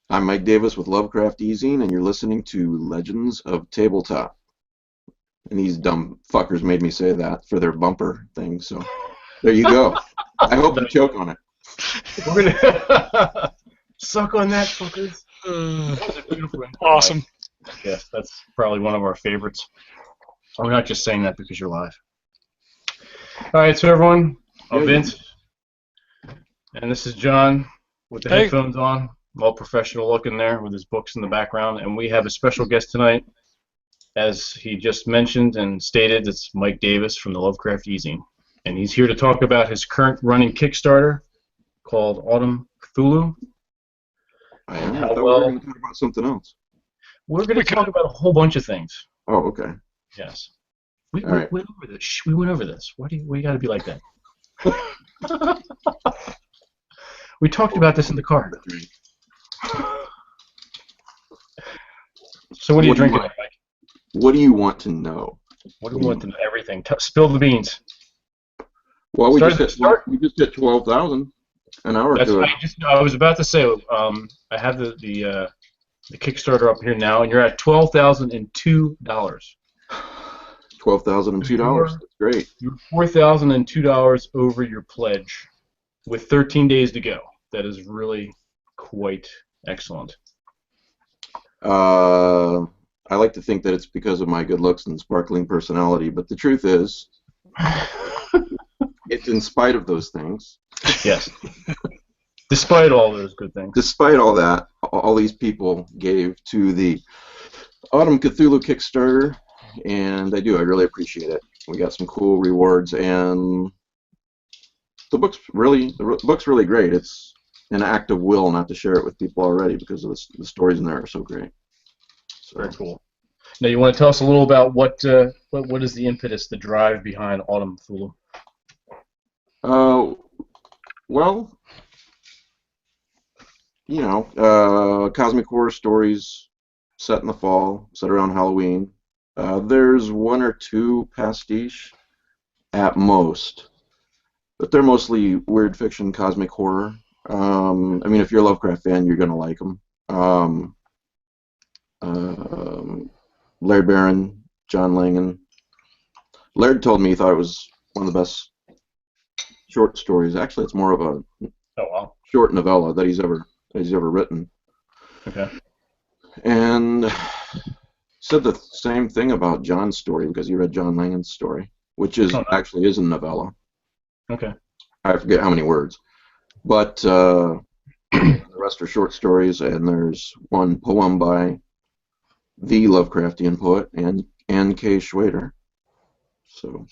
I'm Mike Davis with Lovecraft eZine, and you're listening to Legends of Tabletop. And these dumb fuckers made me say that for their bumper thing, so there you go. I hope you choke on it. We're gonna suck on that, fuckers. That was a beautiful intro, Awesome. Mike. Yes, that's probably one of our favorites. We're not just saying that because you're live. All right, so everyone, I'm Vince, and this is John with the headphones on, all professional looking there with his books in the background, and we have a special guest tonight. As he just mentioned and stated, it's Mike Davis from the Lovecraft eZine, and he's here to talk about his current running Kickstarter called Autumn Cthulhu. I thought we were going to talk about something else. We're going to talk about a whole bunch of things. Oh, okay. Yes. We went over this. We went over this. Why do you got to be like that? We talked about this in the car. So what are you drinking, Mike? What do you want to know? What do you want to know? Everything. Spill the beans. Well, we just hit 12,000 an hour ago. I was about to say, I have the Kickstarter up here now, and you're at $12,002. $12,002. That's great. You're $4,002 over your pledge, with 13 days to go. That is really quite excellent. I like to think that it's because of my good looks and sparkling personality, but the truth is, it's in spite of those things. Yes. Despite all those good things. Despite all that, all these people gave to the Autumn Cthulhu Kickstarter, and I really appreciate it. We got some cool rewards, and the book's really great. It's an act of will not to share it with people already because of the stories in there are so great. So. Very cool. Now, you want to tell us a little about what is the impetus, the drive behind Autumn Cthulhu? Well, you know, cosmic horror stories set in the fall, set around Halloween. There's one or two pastiche at most, but they're mostly weird fiction, cosmic horror. I mean, if you're a Lovecraft fan, you're going to like them. Larry Barron, John Langan. Laird told me he thought it was one of the best short stories. Actually, it's more of a short novella that he's ever written. Okay. And said the same thing about John's story because he read John Langan's story, which actually is a novella. Okay. I forget how many words, but the rest are short stories, and there's one poem by the Lovecraftian poet Anne K. Schwader. So,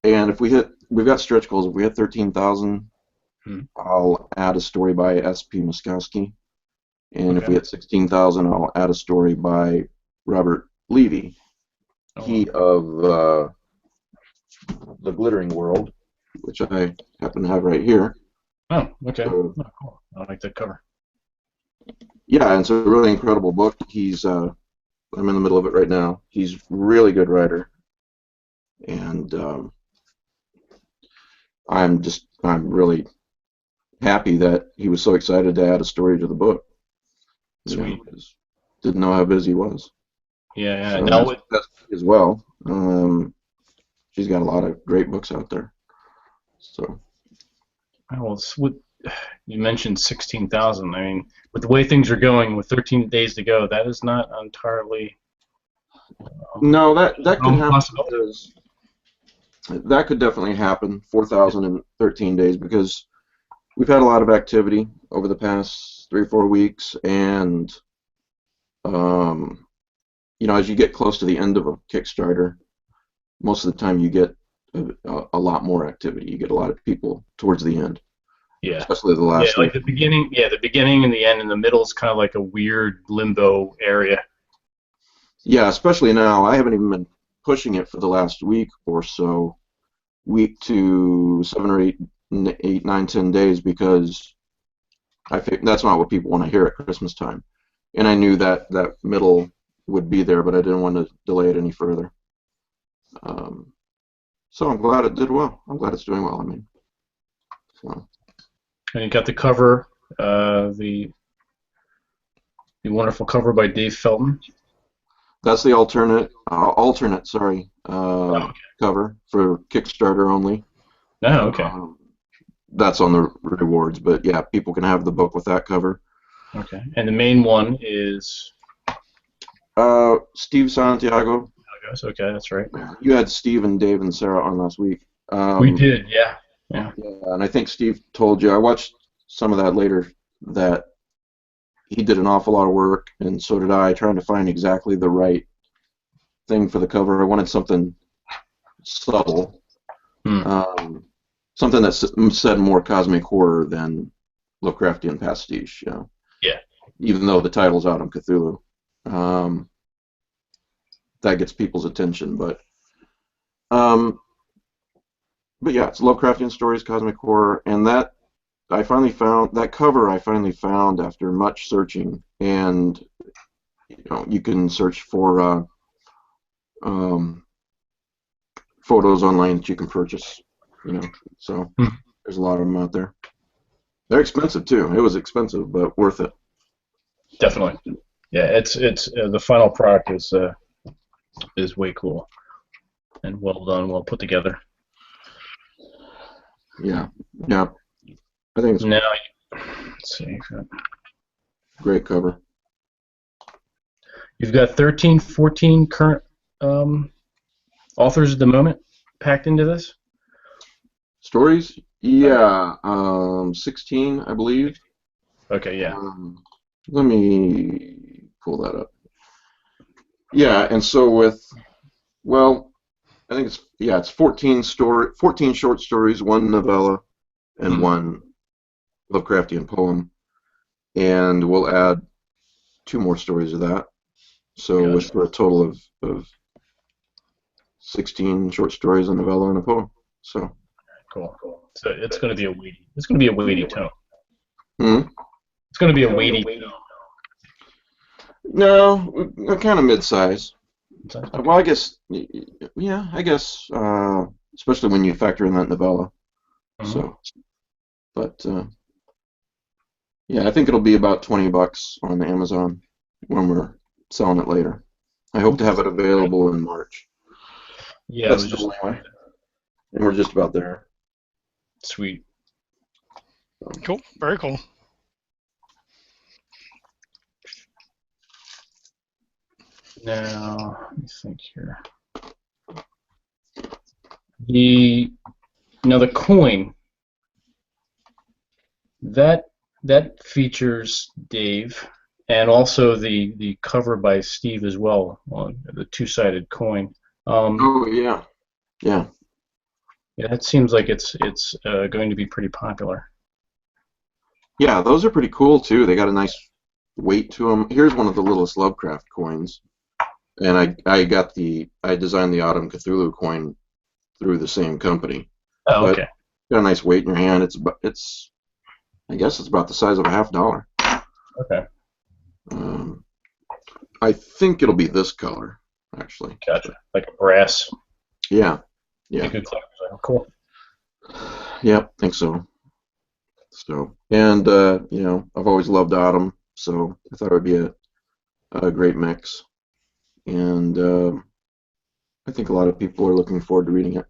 and if we've got stretch goals. If we hit 13,000, I'll add a story by S.P. Muskowski, and if we hit 16,000, I'll add a story by Robert Levy. He of The Glittering World, which I happen to have right here. Oh, okay. Cool. I like that cover. Yeah, and it's a really incredible book. I'm in the middle of it right now. He's a really good writer, and I'm really happy that he was so excited to add a story to the book. Sweet. Didn't know how busy he was. Yeah. So Now that's as well. She's got a lot of great books out there. So. Well, you mentioned 16,000. I mean, with the way things are going, with 13 days to go, that is not entirely. No, that could happen. That could definitely happen. 4,000 in 13 days because we've had a lot of activity over the past 3 or 4 weeks, and you know, as you get close to the end of a Kickstarter, most of the time you get a lot more activity. You get a lot of people towards the end. Yeah. Especially the last. Yeah, like the beginning. Yeah, the beginning and the end, and the middle is kind of like a weird limbo area. Yeah, especially now. I haven't even been pushing it for the last week or so, week to 7 or 8, 9, 10 days, because I think that's not what people want to hear at Christmas time. And I knew that middle would be there, but I didn't want to delay it any further. So I'm glad it did well. I'm glad it's doing well. I mean, so. And you got the cover, the wonderful cover by Dave Felton. That's the alternate, sorry, Oh, cover for Kickstarter only. okay. That's on the rewards, but yeah, people can have the book with that cover. Okay. And the main one is. Steve Santiago. Okay, that's right. You had Steve and Dave and Sarah on last week. We did, yeah. Yeah, and I think Steve told you. I watched some of that later. That he did an awful lot of work, and so did I, trying to find exactly the right thing for the cover. I wanted something subtle, something that said more cosmic horror than Lovecraftian pastiche. You know? Yeah. Even though the title's Autumn Cthulhu, that gets people's attention. But yeah, it's Lovecraftian stories, cosmic horror, and that I finally found that cover. I finally found after much searching, and you can search for photos online that you can purchase. So there's a lot of them out there. They're expensive too. It was expensive, but worth it. Definitely. Yeah, it's the final product is way cool and well done, well put together. Yeah. I think it's now. Let's see. Great cover. You've got 13, 14 current authors at the moment packed into this. Stories? Yeah, 16, I believe. Okay, yeah. Let me pull that up. Yeah, and so I think it's 14 short stories, one novella, and one Lovecraftian poem, and we'll add 2 more stories of that. So for a total of 16 short stories, a novella, and a poem. So cool. So it's going to be a weighty tome. It's going to be a weighty tome. No, kind of mid-size. Well, I guess, especially when you factor in that novella. So, but yeah, I think it'll be about $20 on Amazon when we're selling it later. I hope to have it available in March. Yeah, that's the way. And we're just about there. Sweet. Cool. Very cool. Now, let me think here. The coin that features Dave, and also the cover by Steve as well on the 2-sided coin. Oh yeah. Yeah, it seems like it's going to be pretty popular. Yeah, those are pretty cool too. They got a nice weight to them. Here's one of the littlest Lovecraft coins, and I designed the Autumn Cthulhu coin through the same company. Oh, okay. Got a nice weight in your hand. I guess it's about the size of a $50. Okay. I think it'll be this color, actually. Gotcha. Like a brass. Yeah. Good color. Cool. Yeah, I think so. So, and I've always loved Autumn, so I thought it would be a great mix, and I think a lot of people are looking forward to reading it.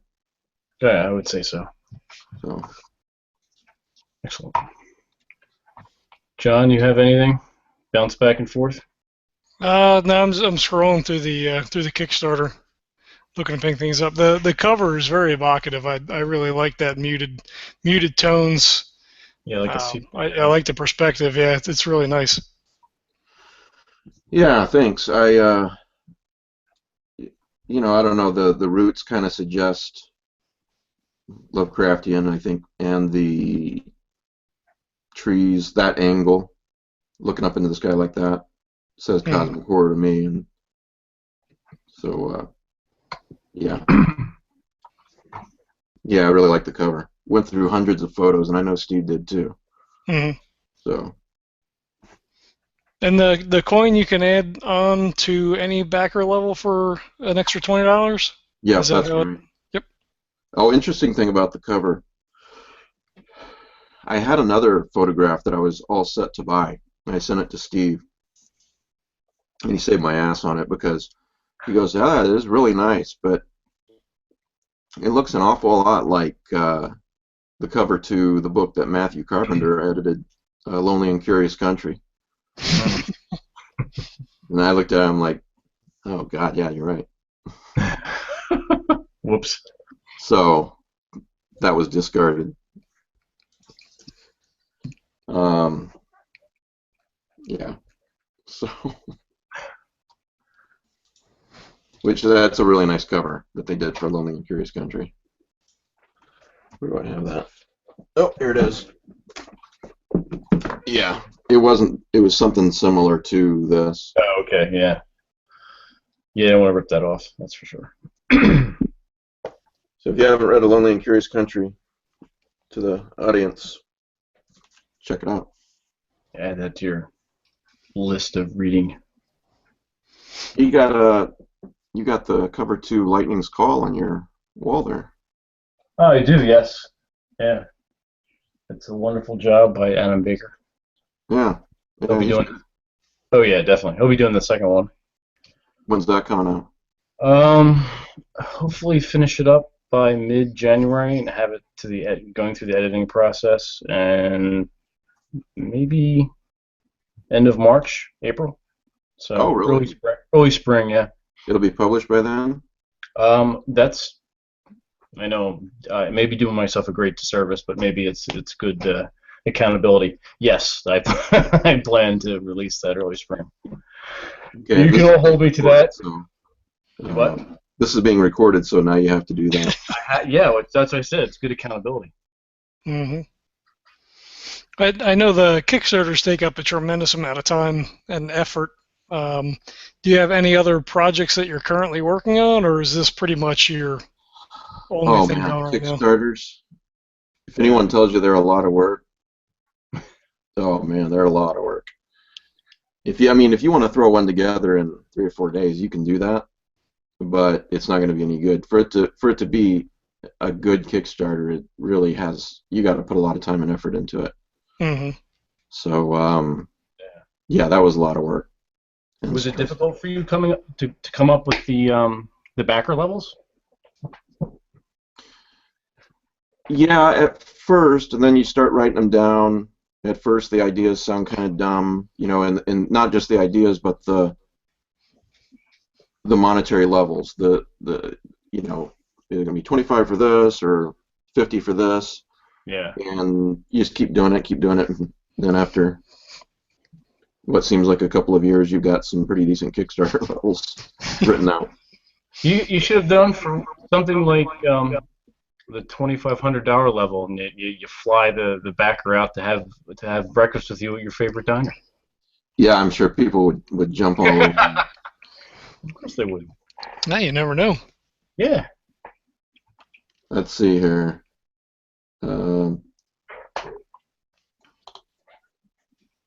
Yeah, I would say so. So, excellent. John, you have anything? Bounce back and forth. No, I'm scrolling through the Kickstarter, looking to pick things up. The cover is very evocative. I really like that muted tones. Yeah, like I like the perspective. Yeah, it's really nice. Yeah, thanks. I don't know. The roots kind of suggest Lovecraftian, I think, and the trees, that angle, looking up into the sky like that, says cosmic horror to me, and so yeah. Yeah, I really like the cover. Went through hundreds of photos, and I know Steve did too. So. And the coin you can add on to any backer level for an extra $20? Yes, that's right. Yep. Oh, interesting thing about the cover. I had another photograph that I was all set to buy. And I sent it to Steve, and he saved my ass on it because he goes, "Ah, it is really nice, but it looks an awful lot like the cover to the book that Matthew Carpenter edited, Lonely and Curious Country." And I looked at him like, "Oh God, yeah, you're right." Whoops. So that was discarded. Yeah. So, which that's a really nice cover that they did for Lonely and Curious Country. Where do I have that? Oh, here it is. Yeah, it wasn't. It was something similar to this. Oh, okay, yeah. Yeah, I don't want to rip that off, that's for sure. So if you haven't read A Lonely and Curious Country, to the audience, check it out. Add that to your list of reading. You got the cover to Lightning's Call on your wall there. Oh, I do, yes. Yeah. It's a wonderful job by Adam Baker. Yeah. He'll be doing. Oh yeah, definitely. He'll be doing the second one. When's that coming out? Hopefully finish it up by mid-January and have it to going through the editing process, and maybe end of March, April. So Oh, really? Early spring, yeah. It'll be published by then? That's. I know I may be doing myself a great disservice, but maybe it's good accountability. Yes, I I plan to release that early spring. Okay, You can all hold me to that. So, What? This is being recorded, so now you have to do that. Yeah, that's what I said. It's good accountability. Mm-hmm. I know the Kickstarters take up a tremendous amount of time and effort. Do you have any other projects that you're currently working on, or is this pretty much your only thing going right now? Kickstarters. If anyone tells you they're a lot of work, oh man, they're a lot of work. If you want to throw one together in 3 or 4 days, you can do that, but it's not going to be any good. For it to be a good Kickstarter, it really has. You got to put a lot of time and effort into it. Mm-hmm. So yeah, that was a lot of work. Was it difficult for you to come up with the backer levels? Yeah, at first, and then you start writing them down. At first, the ideas sound kind of dumb, and not just the ideas, but the monetary levels. The is it going to be 25 for this or 50 for this? Yeah. And you just keep doing it, and then after what seems like a couple of years, you've got some pretty decent Kickstarter levels written out. You should have done for something like the $2,500 level, and you fly the backer out to have breakfast with you at your favorite diner. Yeah, I'm sure people would jump all over. Of course they would. Now you never know. Yeah. Let's see here.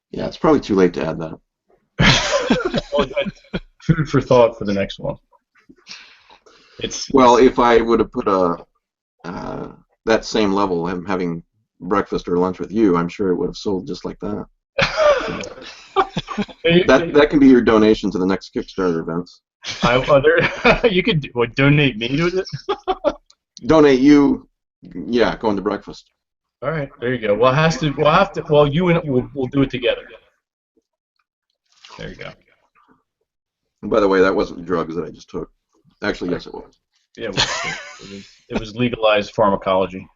Yeah, it's probably too late to add that. Food for thought for the next one. Well, if I would have put that same level, him having breakfast or lunch with you, I'm sure it would have sold just like that. That can be your donation to the next Kickstarter events. You could donate me to it. Donate you, yeah, going to breakfast. All right, there you go. Well, you and we'll do it together. There you go. And by the way, that wasn't drugs that I just took. Actually, yes, it was. Yeah, it was legalized pharmacology.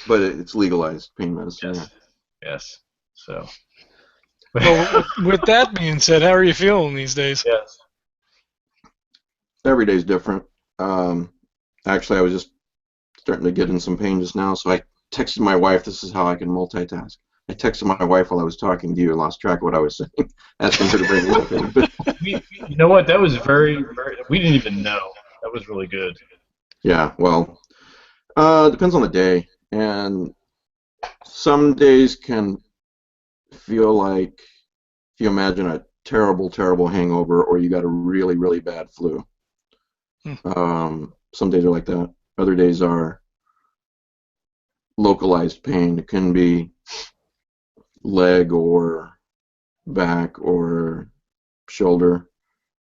But it's legalized pain medicine. Yes. Yeah. Yes. So. Well, with that being said, how are you feeling these days? Yes. Every day's different. Actually, I was just starting to get in some pain just now, so I texted my wife. This is how I can multitask. I texted my wife while I was talking to you and lost track of what I was saying, asking her to bring me up in. But you know what? That was very, very. We didn't even know. That was really good. Yeah, well, depends on the day, and some days can feel like if you imagine a terrible, terrible hangover, or you got a really, really bad flu. Some days are like that. Other days are localized pain. It can be leg or back or shoulder.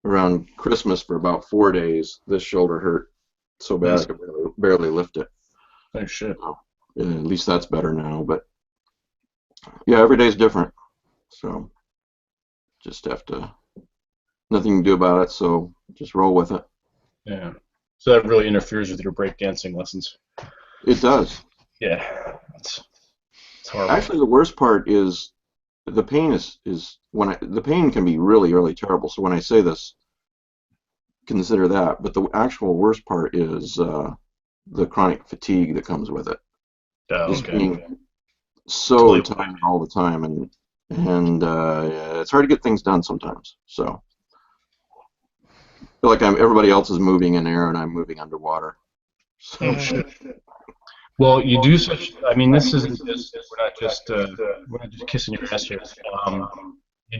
Around Christmas for about 4 days, this shoulder hurt so bad I could barely lift it. Oh shit. At least that's better now, but yeah, every day's different. So just have to, nothing to do about it, so just roll with it. Yeah. So that really interferes with your breakdancing lessons. It does. Yeah. It's horrible. Actually, the worst part is the pain is when the pain can be really, really terrible. So when I say this, consider that. But the actual worst part is the chronic fatigue that comes with it. Oh, Just okay. being so tired all the time, and it's hard to get things done sometimes. So I feel like everybody else is moving in air and I'm moving underwater. So. Oh shit. Well, you do such. I mean, this isn't just. We're not just kissing your ass here.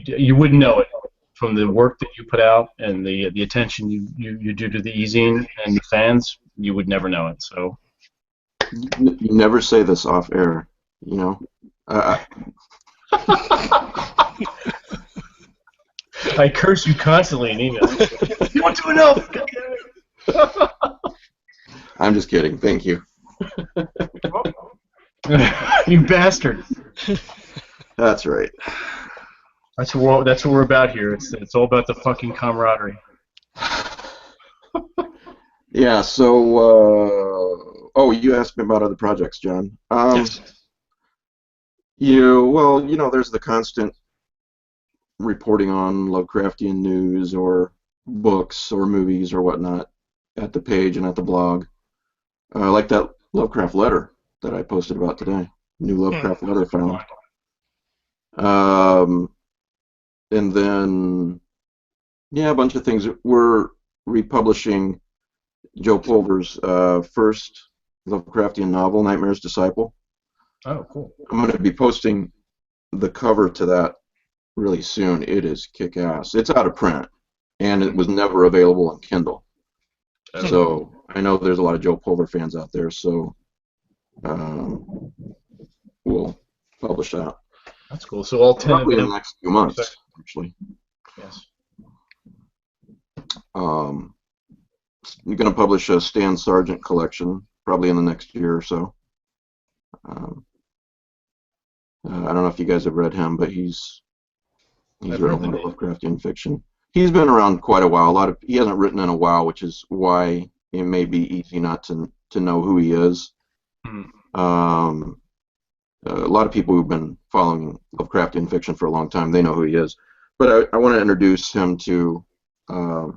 You wouldn't know it from the work that you put out and the attention you do to the eZine and the fans. You would never know it. So. You never say this off air, you know. I curse you constantly in emails. You don't do enough. I'm just kidding. Thank you. You bastard. That's right. That's what we're about here. It's all about the fucking camaraderie. Yeah. So, you asked me about other projects, John. Yes. There's the constant reporting on Lovecraftian news or books or movies or whatnot at the page and at the blog. Like that Lovecraft letter that I posted about today. New Lovecraft letter found. And then, a bunch of things. We're republishing Joe Pulver's first Lovecraftian novel, Nightmare's Disciple. Oh, cool. I'm going to be posting the cover to that really soon. It is kick-ass. It's out of print, and it was never available on Kindle. So I know there's a lot of Joe Pulver fans out there, so we'll publish that. That's cool. So all 10 probably of them in the next few months, actually. Yes. I'm going to publish a Stan Sargent collection probably in the next year or so. I don't know if you guys have read him, but he's written a lot of Lovecraftian fiction. He's been around quite a while. He hasn't written in a while, which is why it may be easy not to know who he is. A lot of people who've been following Lovecraftian fiction for a long time, they know who he is. But I want to introduce him to a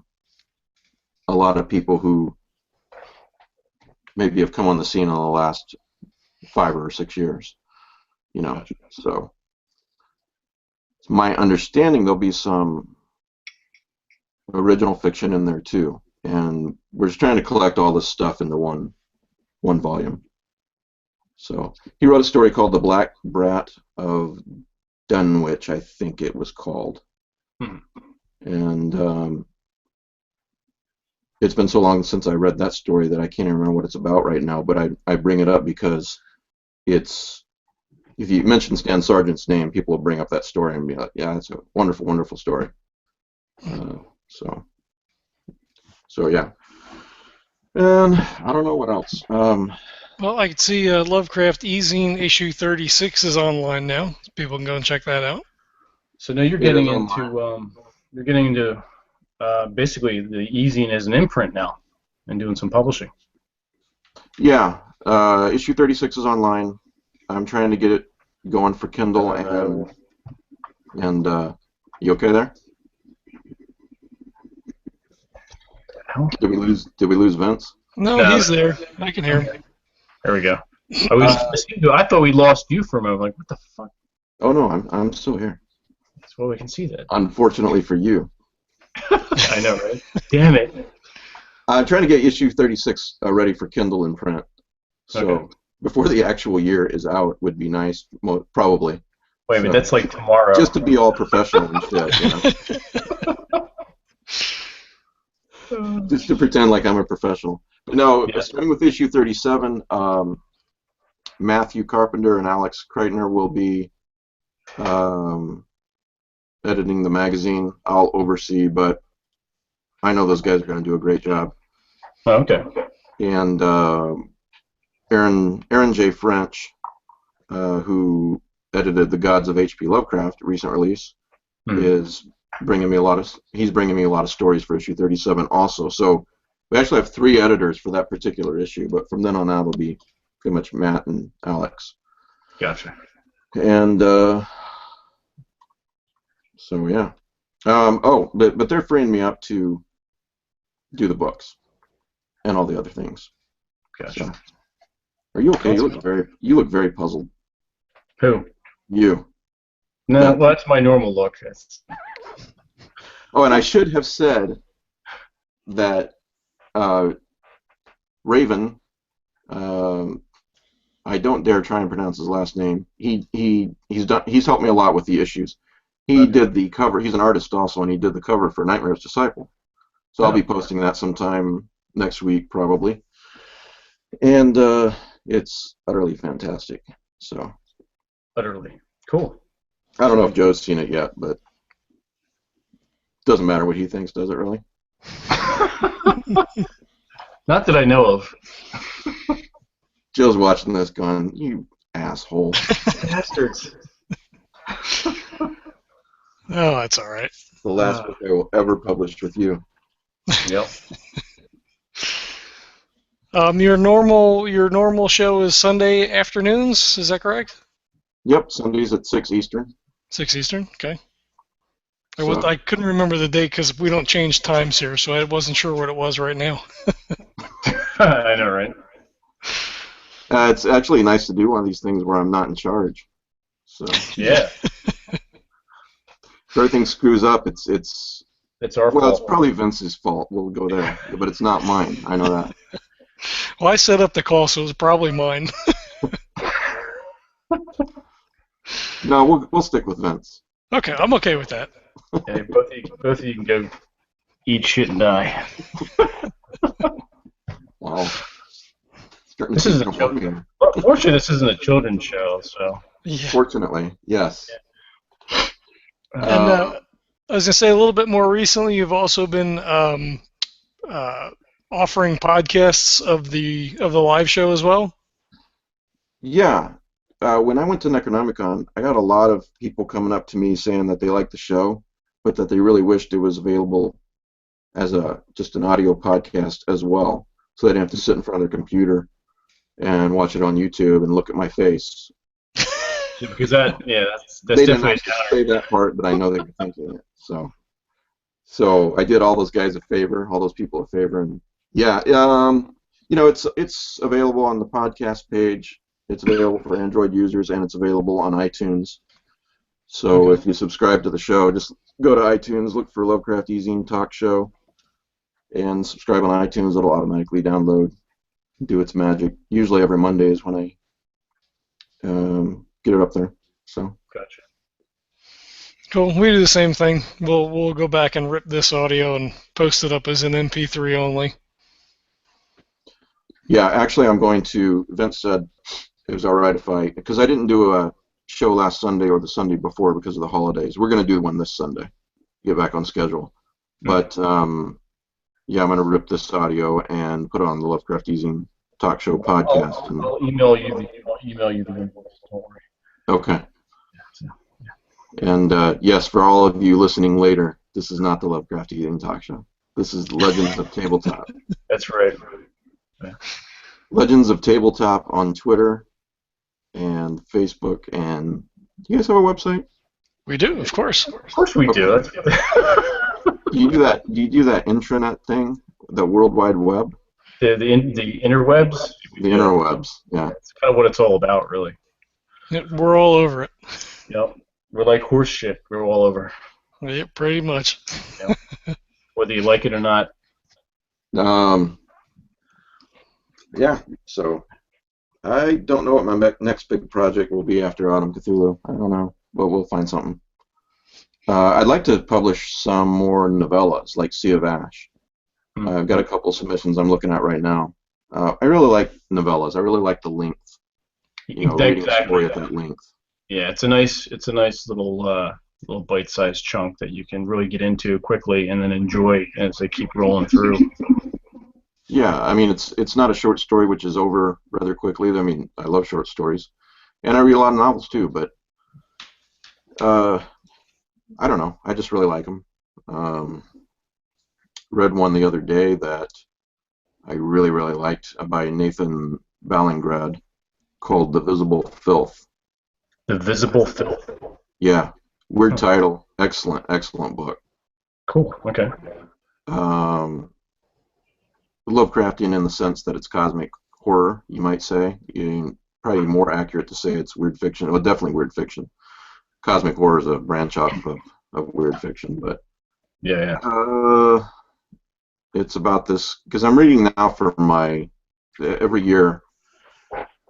lot of people who maybe have come on the scene in the last 5 or 6 years. So it's my understanding there'll be some original fiction in there too, and we're just trying to collect all this stuff into one volume. So he wrote a story called The Black Brat of Dunwich, I think it was called. And it's been so long since I read that story that I can't even remember what it's about right now, but I bring it up because if you mention Stan Sargent's name, people will bring up that story and be like, yeah, it's a wonderful, wonderful story. So yeah. And I don't know what else. Well, I can see Lovecraft eZine issue 36 is online now. People can go and check that out. So now you're getting into basically the eZine as an imprint now and doing some publishing. Yeah, issue 36 is online. I'm trying to get it going for Kindle and you okay there? Did we lose Vince? No, he's there. I can hear him. There we go. I thought we lost you for a moment. Like, what the fuck? Oh no, I'm still here. That's why we can see that. Unfortunately for you. I know, right? Damn it. I'm trying to get issue 36 ready for Kindle and print. So before the actual year is out would be nice, probably. Wait a minute, that's like tomorrow. Just to be all professional and shit, Just to pretend like I'm a professional. But no, starting with issue 37, Matthew Carpenter and Alex Kreitner will be editing the magazine. I'll oversee, but I know those guys are going to do a great job. Oh, okay. And Aaron J. French, who edited The Gods of H.P. Lovecraft, recent release, is bringing me a lot of stories for issue 37 also. So we actually have 3 editors for that particular issue, but from then on out it'll be pretty much Matt and Alex. Gotcha. And so yeah. But they're freeing me up to do the books and all the other things. Gotcha. So, are you okay? You look very puzzled. Who? You. No, well, that's my normal look. Oh, and I should have said that Raven, I don't dare try and pronounce his last name. He's helped me a lot with the issues. He did the cover. He's an artist also, and he did the cover for Nightmare's Disciple. So I'll be posting that sometime next week probably. And it's utterly fantastic. So. Utterly. Cool. I don't know if Joe's seen it yet, but doesn't matter what he thinks, does it really? Not that I know of. Joe's watching this going, you asshole. Bastards. Oh, that's all right. The last book I will ever publish with you. Yep. Your normal show is Sunday afternoons, is that correct? Yep, Sundays at 6 Eastern. 6 Eastern, okay. So, I couldn't remember the date because we don't change times here, so I wasn't sure what it was right now. I know, right? it's actually nice to do one of these things where I'm not in charge. So yeah. If everything screws up, it's our fault. Well, it's probably Vince's fault. We'll go there, but it's not mine. I know that. Well, I set up the call, so it was probably mine. No, we'll stick with Vince. Okay, I'm okay with that. Yeah, both of you can go eat shit and die. Wow. This isn't a children's. Fortunately, this isn't a children's show, so. Yeah. Fortunately, yes. Yeah. And I was gonna say a little bit more recently, you've also been offering podcasts of the live show as well. Yeah. When I went to Necronomicon, I got a lot of people coming up to me saying that they liked the show, but that they really wished it was available as just an audio podcast as well, so they didn't have to sit in front of their computer and watch it on YouTube and look at my face. Because that's they didn't definitely have to say that part, but I know they were thinking it. So I did all those guys a favor, all those people a favor, and yeah, it's available on the podcast page. It's available for Android users, and it's available on iTunes. So if you subscribe to the show, just go to iTunes, look for Lovecraft eZine Talk Show, and subscribe on iTunes. It'll automatically download, do its magic. Usually every Monday is when I get it up there. So. Gotcha. Cool. We do the same thing. We'll go back and rip this audio and post it up as an MP3 only. Yeah, actually, I'm going to. Vince said it was all right because I didn't do a show last Sunday or the Sunday before because of the holidays. We're going to do one this Sunday, get back on schedule. But yeah, I'm going to rip this audio and put it on the Lovecraft eZine Talk Show podcast. I'll email you the link. Don't worry. Okay. And yes, for all of you listening later, this is not the Lovecraft eZine Talk Show. This is Legends of Tabletop. That's right. Yeah. Legends of Tabletop on Twitter and Facebook. And do you guys have a website? We do, of course. Of course we do. Do you do that intranet thing, the World Wide Web? The interwebs? The interwebs, yeah. That's kind of what it's all about, really. We're all over it. Yep. We're like horse shit. We're all over. Yeah, pretty much. Yep. Whether you like it or not. Yeah, so I don't know what my next big project will be after Autumn Cthulhu. I don't know, but we'll find something. I'd like to publish some more novellas, like Sea of Ash. I've got a couple submissions I'm looking at right now. I really like novellas. I really like the length reading a story Exactly. at that length. Yeah, it's a nice little bite-sized chunk that you can really get into quickly and then enjoy as they keep rolling through. Yeah, I mean, it's not a short story, which is over rather quickly. I mean, I love short stories, and I read a lot of novels too, but I don't know. I just really like them. Read one the other day that I really, really liked by Nathan Ballingrad called The Visible Filth. The Visible Filth. Yeah, weird Huh. title. Excellent, excellent book. Cool. Okay. Lovecraftian in the sense that it's cosmic horror, you might say. Probably more accurate to say it's weird fiction. Well, definitely weird fiction. Cosmic horror is a branch off of weird fiction, but Yeah. it's about this because I'm reading now for my every year,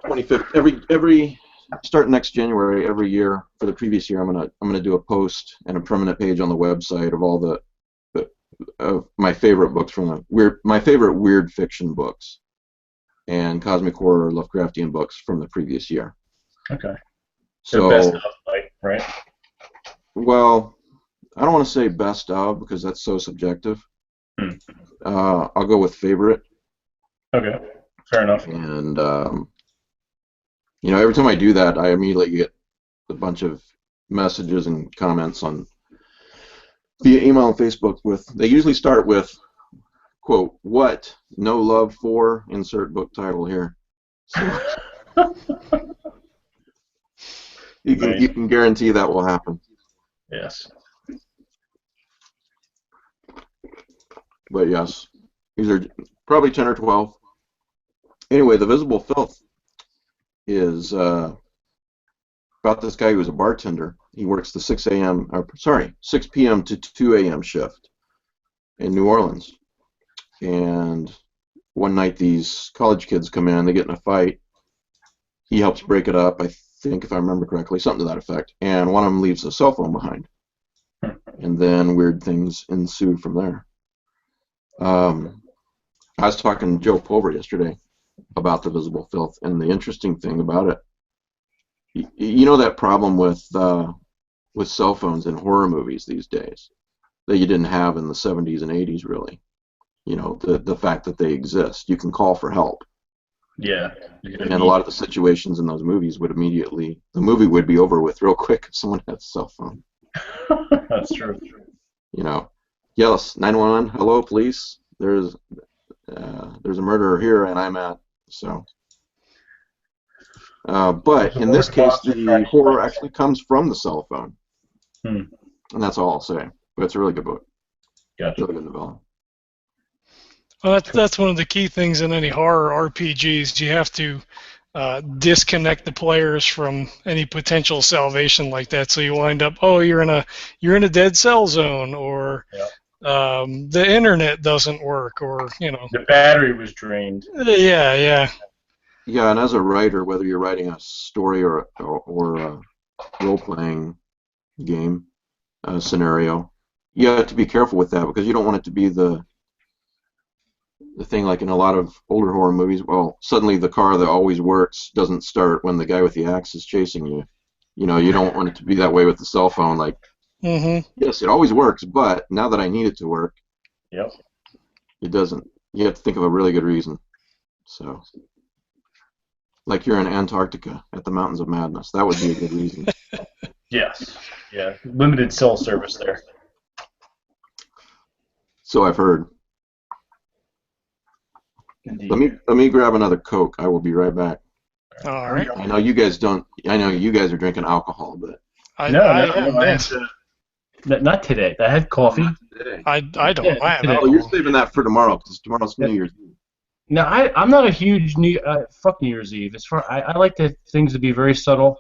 25th every start next January every year for the previous year. I'm gonna do a post and a permanent page on the website of all the my favorite books from my favorite weird fiction books and cosmic horror Lovecraftian books from the previous year. Okay. So best of, right? well, I don't want to say best of because that's so subjective. I'll go with favorite. Okay. Fair enough. And every time I do that, I immediately get a bunch of messages and comments on via email and Facebook. They usually start with quote, "What? No love for?" Insert book title here. So you can guarantee that will happen. Yes. But yes, these are probably 10 or 12. Anyway, The Visible Filth is about this guy who's a bartender. He works the 6 p.m. to 2 a.m. shift in New Orleans. And one night these college kids come in, they get in a fight. He helps break it up, I think, if I remember correctly, something to that effect. And one of them leaves a cell phone behind. And then weird things ensue from there. I was talking to Joe Pulver yesterday about The Visible Filth, and the interesting thing about it, you know that problem with cell phones in horror movies these days that you didn't have in the 70s and 80s, really. The fact that they exist. You can call for help. Yeah. And a lot of the situations in those movies the movie would be over with real quick if someone had a cell phone. That's true. Yes, 911, hello, police. There's a murderer here, and I'm at so. But in this case, the horror actually comes from the cell phone, and that's all I'll say. But it's a really good book. Gotcha. Really good novella. Well, that's one of the key things in any horror RPGs. You have to disconnect the players from any potential salvation like that. So you wind up, you're in a dead cell zone, or the internet doesn't work, or the battery was drained. Yeah. Yeah, and as a writer, whether you're writing a story or a role-playing game scenario, you have to be careful with that because you don't want it to be the thing like in a lot of older horror movies. Well, suddenly the car that always works doesn't start when the guy with the axe is chasing you. You don't want it to be that way with the cell phone. Like, yes, it always works, but now that I need it to work, it doesn't. You have to think of a really good reason. So, like you're in Antarctica at the Mountains of Madness. That would be a good reason. Yes. Yeah. Limited cell service there. So I've heard. Indeed. Let me grab another Coke. I will be right back. All right. I know you guys don't. I know you guys are drinking alcohol, but not today. I had coffee. I don't. I have alcohol. You're saving that for tomorrow because tomorrow's New Year's Eve. No, I'm not a huge fuck New Year's Eve. I like things to be very subtle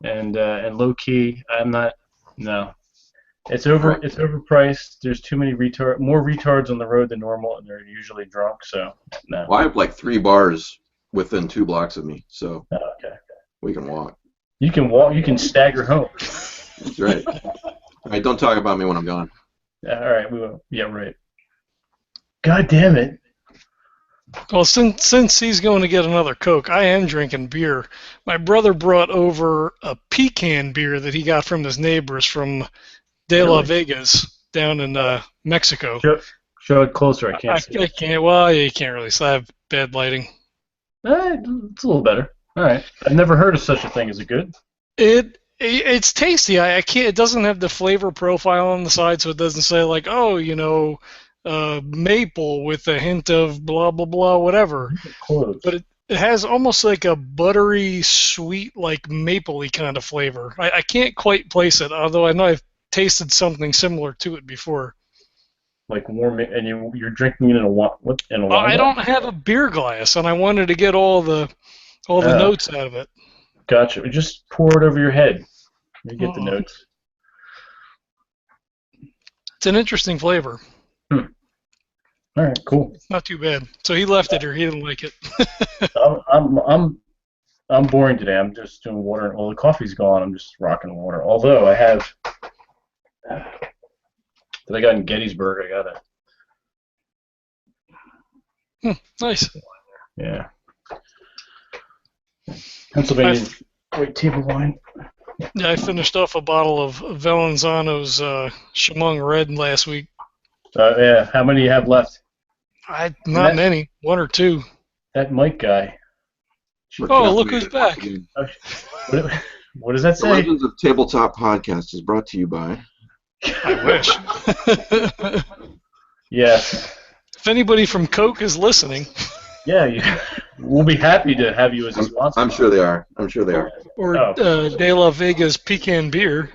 and low key. I'm not. No. It's overpriced. There's too many more retards on the road than normal, and they're usually drunk. So no. Well, I have like 3 bars within 2 blocks of me, so we can walk. You can walk. You can stagger home. That's right. All right, don't talk about me when I'm gone. All right, we will. Yeah, right. God damn it! Well, since he's going to get another Coke, I am drinking beer. My brother brought over a pecan beer that he got from his neighbors from De La Really? Vegas down in Mexico. Show it closer. I can't see I it. can't. Well, yeah, you can't really. So I have bad lighting. It's a little better. All right. I've never heard of such a thing. Is it good? It's tasty. I can't. It doesn't have the flavor profile on the side, so it doesn't say like, oh, maple with a hint of blah blah blah whatever. Close. But it has almost like a buttery, sweet, like mapley kind of flavor. I can't quite place it, although I know I've tasted something similar to it before. Like warm, and you're drinking it in a wine. What in a wine? I don't have a beer glass, and I wanted to get all the notes out of it. Gotcha. Just pour it over your head. You get the notes. It's an interesting flavor. All right, cool. Not too bad. So he left it, or he didn't like it. I'm boring today. I'm just doing water. Well, the coffee's gone. I'm just rocking water. Although I have that I got in Gettysburg. I got Nice. Yeah. Pennsylvania white table wine. Yeah, I finished off a bottle of Valenzano's Chemung Red last week. Yeah. How many do you have left? Not many. One or two. That Mike guy. Oh, look who's back. What does that The say? Legends of Tabletop podcast is brought to you by. I wish. Yes. If anybody from Coke is listening. Yeah, we'll be happy to have you as a sponsor. I'm sure they are. Or De La Vega's pecan beer.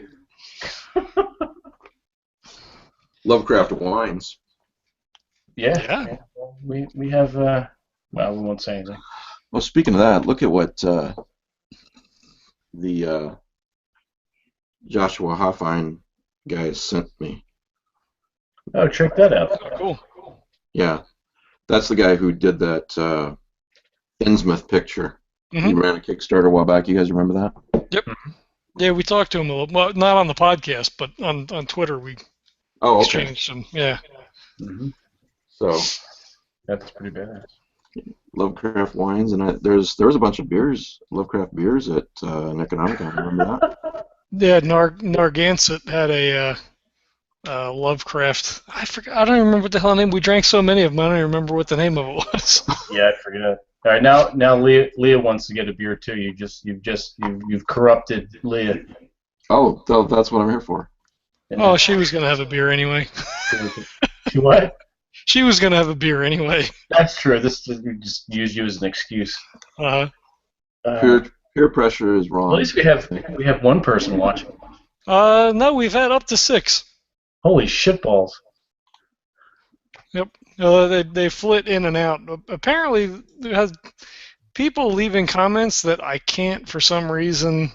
Lovecraft wines. Yeah. We have. Well, we won't say anything. Well, speaking of that, look at what the Joshua Hoffine guys sent me. Oh, check that out. Oh, cool. Yeah, that's the guy who did that Innsmouth picture. Mm-hmm. He ran a Kickstarter a while back. You guys remember that? Yep. Yeah, we talked to him a little. Well, not on the podcast, but on Twitter we exchanged some. Yeah. Mm-hmm. So that's pretty badass. Lovecraft wines, and there was a bunch of beers, Lovecraft beers at Economicon. Remember that? Yeah, Narragansett had a Lovecraft. I forgot. I don't even remember what the hell name. We drank so many of them. I don't even remember what the name of it was. Yeah, I forget it. All right, now Leah wants to get a beer too. You've corrupted Leah. Oh, that's what I'm here for. Yeah. Oh, she was gonna have a beer anyway. She what? She was gonna have a beer anyway. That's true. This just use you as an excuse. Peer pressure is wrong. At least we have one person watching. No, we've had up to 6. Holy shitballs. Yep. They flit in and out. Apparently, there has people leaving comments that I can't, for some reason,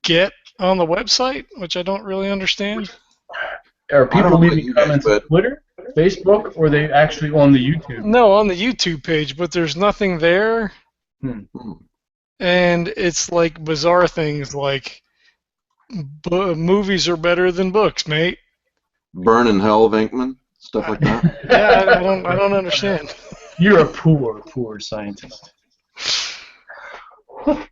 get on the website, which I don't really understand. Are people leaving comments on Twitter, Facebook, or are they actually on the YouTube? No, on the YouTube page, but there's nothing there. And it's like bizarre things like movies are better than books, mate. Burn in hell, Venkman, stuff like that. Yeah, I don't understand. You're a poor scientist. I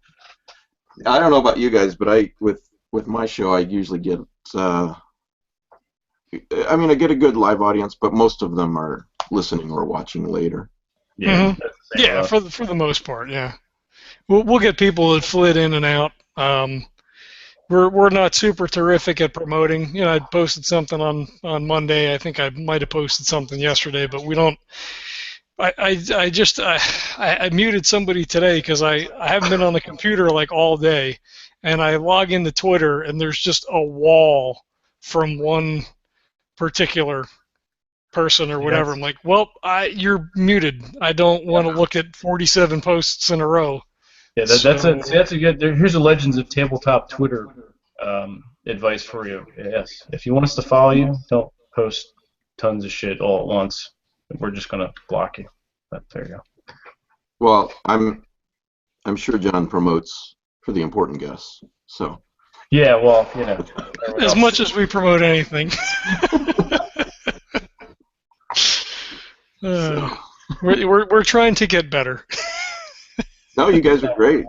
don't know about you guys, but with my show, I usually get I get a good live audience, but most of them are listening or watching later. Yeah. Mm-hmm. Yeah, for the most part, yeah. We'll get people that flit in and out. We're not super terrific at promoting. I posted something on Monday. I think I might have posted something yesterday, but we don't. I muted somebody today because I haven't been on the computer like all day, and I log into Twitter and there's just a wall from one particular person or whatever. Yes. I'm like, well, you're muted. I don't want to look at 47 posts in a row. Yeah, that's a good. Here's a Legends of Tabletop Twitter advice for you. Yes, if you want us to follow you, don't post tons of shit all at once. We're just gonna block you. But there you go. Well, I'm sure John promotes for the important guests. So. Yeah, well, as much as we promote anything. We're trying to get better. No, you guys are great.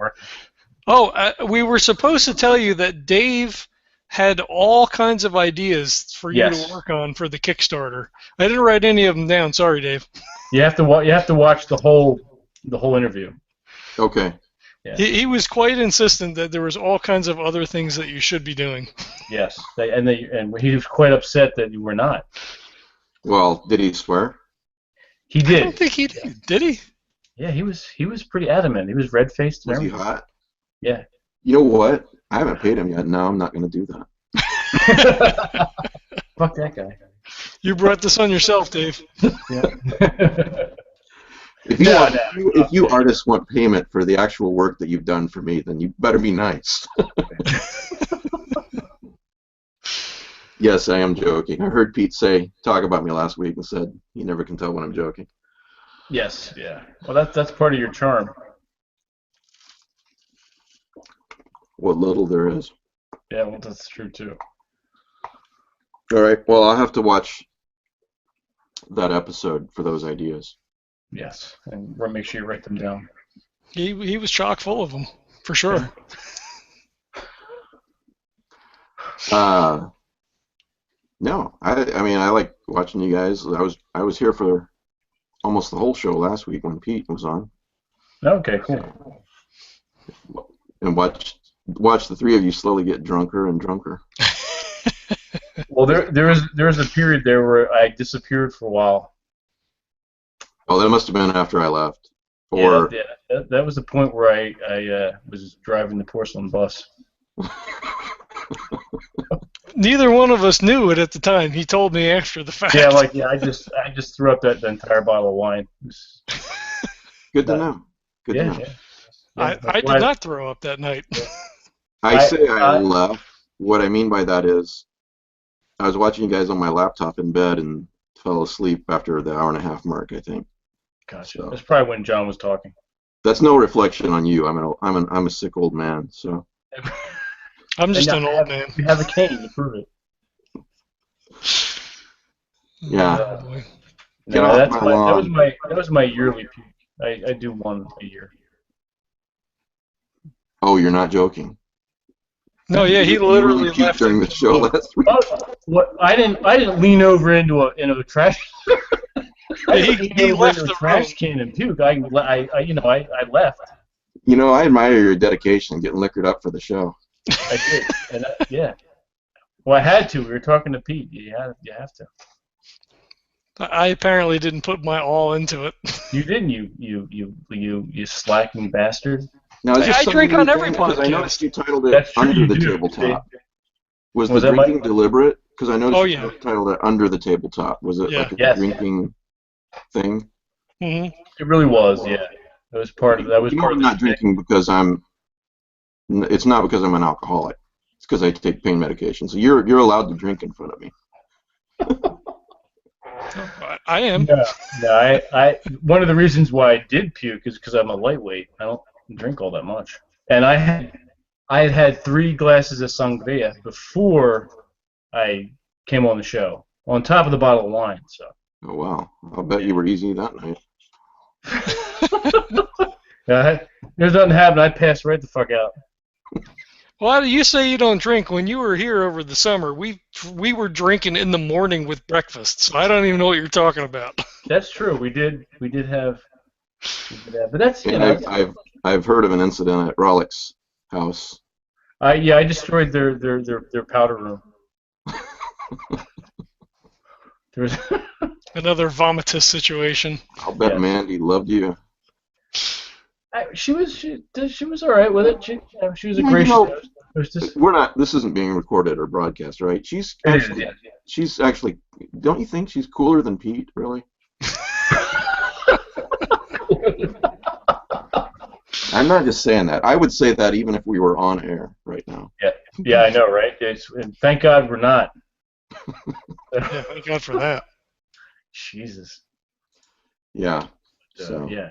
Oh, we were supposed to tell you that Dave had all kinds of ideas for you to work on for the Kickstarter. I didn't write any of them down. Sorry, Dave. You have to watch the whole interview. Okay. Yeah. He was quite insistent that there was all kinds of other things that you should be doing. Yes, and he was quite upset that you were not. Well, did he swear? He did. I don't think he did. Did he? Yeah, he was pretty adamant. He was red-faced and Was he everything. hot? Yeah. You know what? I haven't paid him yet. No, I'm not going to do that. Fuck that guy. You brought this on yourself, Dave. Yeah. If you artists want payment for the actual work that you've done for me, then you better be nice. Yes, I am joking. I heard Pete talk about me last week and said you never can tell when I'm joking. Yes, yeah. Well, that's part of your charm. What little there is. Yeah, well, that's true too. All right. Well, I'll have to watch that episode for those ideas. Yes, and we'll make sure you write them down. He was chock full of them, for sure. No, I mean I like watching you guys. I was here for almost the whole show last week when Pete was on. Okay, cool. And watch the three of you slowly get drunker and drunker. Well, there was a period there where I disappeared for a while. Oh, that must have been after I left. Or yeah, that was the point where I was driving the porcelain bus. Neither one of us knew it at the time. He told me after the fact. Yeah, I just threw up the entire bottle of wine. Good to know. Good to know. Yeah. I did not throw up that night. I left. What I mean by that is, I was watching you guys on my laptop in bed and fell asleep after the hour and a half mark, I think. Gotcha. That's probably when John was talking. That's no reflection on you. I'm a sick old man. So. I'm just an old man. You have a cane to prove it. Yeah. No, that was my yearly puke. I do one a year. Oh, you're not joking. No, yeah, he literally puked left during the show last week. What? I didn't lean over into a trash. He left the trash can and puke. I left. You know, I admire your dedication getting liquored up for the show. I did, and yeah. Well, I had to. We were talking to Pete. You have to. I apparently didn't put my all into it. You didn't. You slacking bastard. Now, is this I drink on every podcast. I podcast. noticed you titled it Under the Tabletop. Was the that drinking deliberate? Because I noticed you titled it Under the Tabletop. Was it like a drinking thing? Mm-hmm. It really was, yeah. It was part of that. Was part of I'm not drinking because it's not because I'm an alcoholic. It's because I take pain medication. So you're allowed to drink in front of me. I am. No, I one of the reasons why I did puke is because I'm a lightweight. I don't drink all that much. And I had 3 glasses of sangria before I came on the show, on top of the bottle of wine. So. Oh wow! I'll bet you were easy that night. There's nothing happened. I passed right the fuck out. Well, you say you don't drink. When you were here over the summer, we were drinking in the morning with breakfast. So I don't even know what you're talking about. That's true. We did have, but that's I've heard of an incident at Rollick's house. I destroyed their powder room. There was another vomitous situation. I'll bet Mandy loved you. She was all right with it. She was a gracious hostess. This isn't being recorded or broadcast, right? She's actually. Don't you think she's cooler than Pete? Really? I'm not just saying that. I would say that even if we were on air right now. Yeah, I know, right? And thank God we're not. Yeah, thank God for that. Jesus. Yeah. So. Yeah.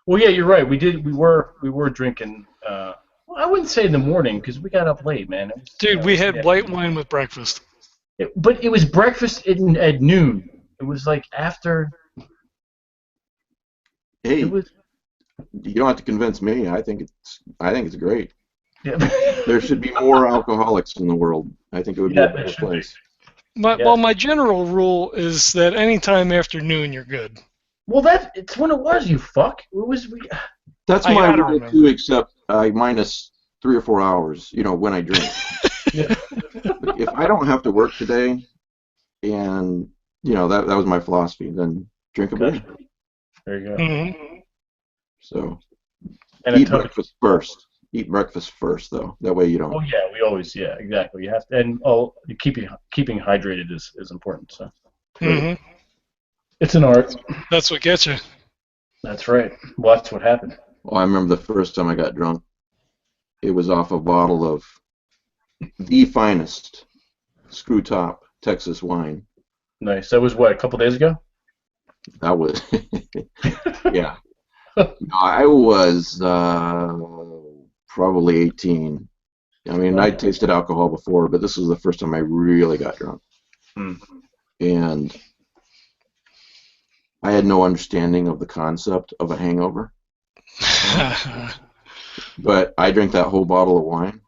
Well, yeah, you're right. We were drinking. Well, I wouldn't say in the morning because we got up late, man. Dude, we had white wine with breakfast. But it was breakfast at noon. It was like after. Hey, It was. you don't have to convince me. I think it's great. Yeah. There should be more alcoholics in the world. I think it would be Yeah, a there better should be. place. Well, my general rule is that anytime after noon, you're good. Well, it's when it was. You fuck. It was. That's I my gotta rule remember. too, except I minus 3 or 4 hours. When I drink. Yeah. If I don't have to work today, and that was my philosophy, then drink a beer. There you go. Mm-hmm. So And eat breakfast first. Eat breakfast first, though. That way you don't. Oh yeah, we always exactly. You have to, and keeping hydrated is important. So Mm-hmm. it's an art. That's what gets you. That's right. Well, that's what happened. Oh, I remember the first time I got drunk. It was off a bottle of the finest screw top Texas wine. Nice. That was what, a couple days ago? That was, yeah. No, I was probably 18. I mean, I tasted alcohol before, but this was the first time I really got drunk. And I had no understanding of the concept of a hangover. But I drank that whole bottle of wine,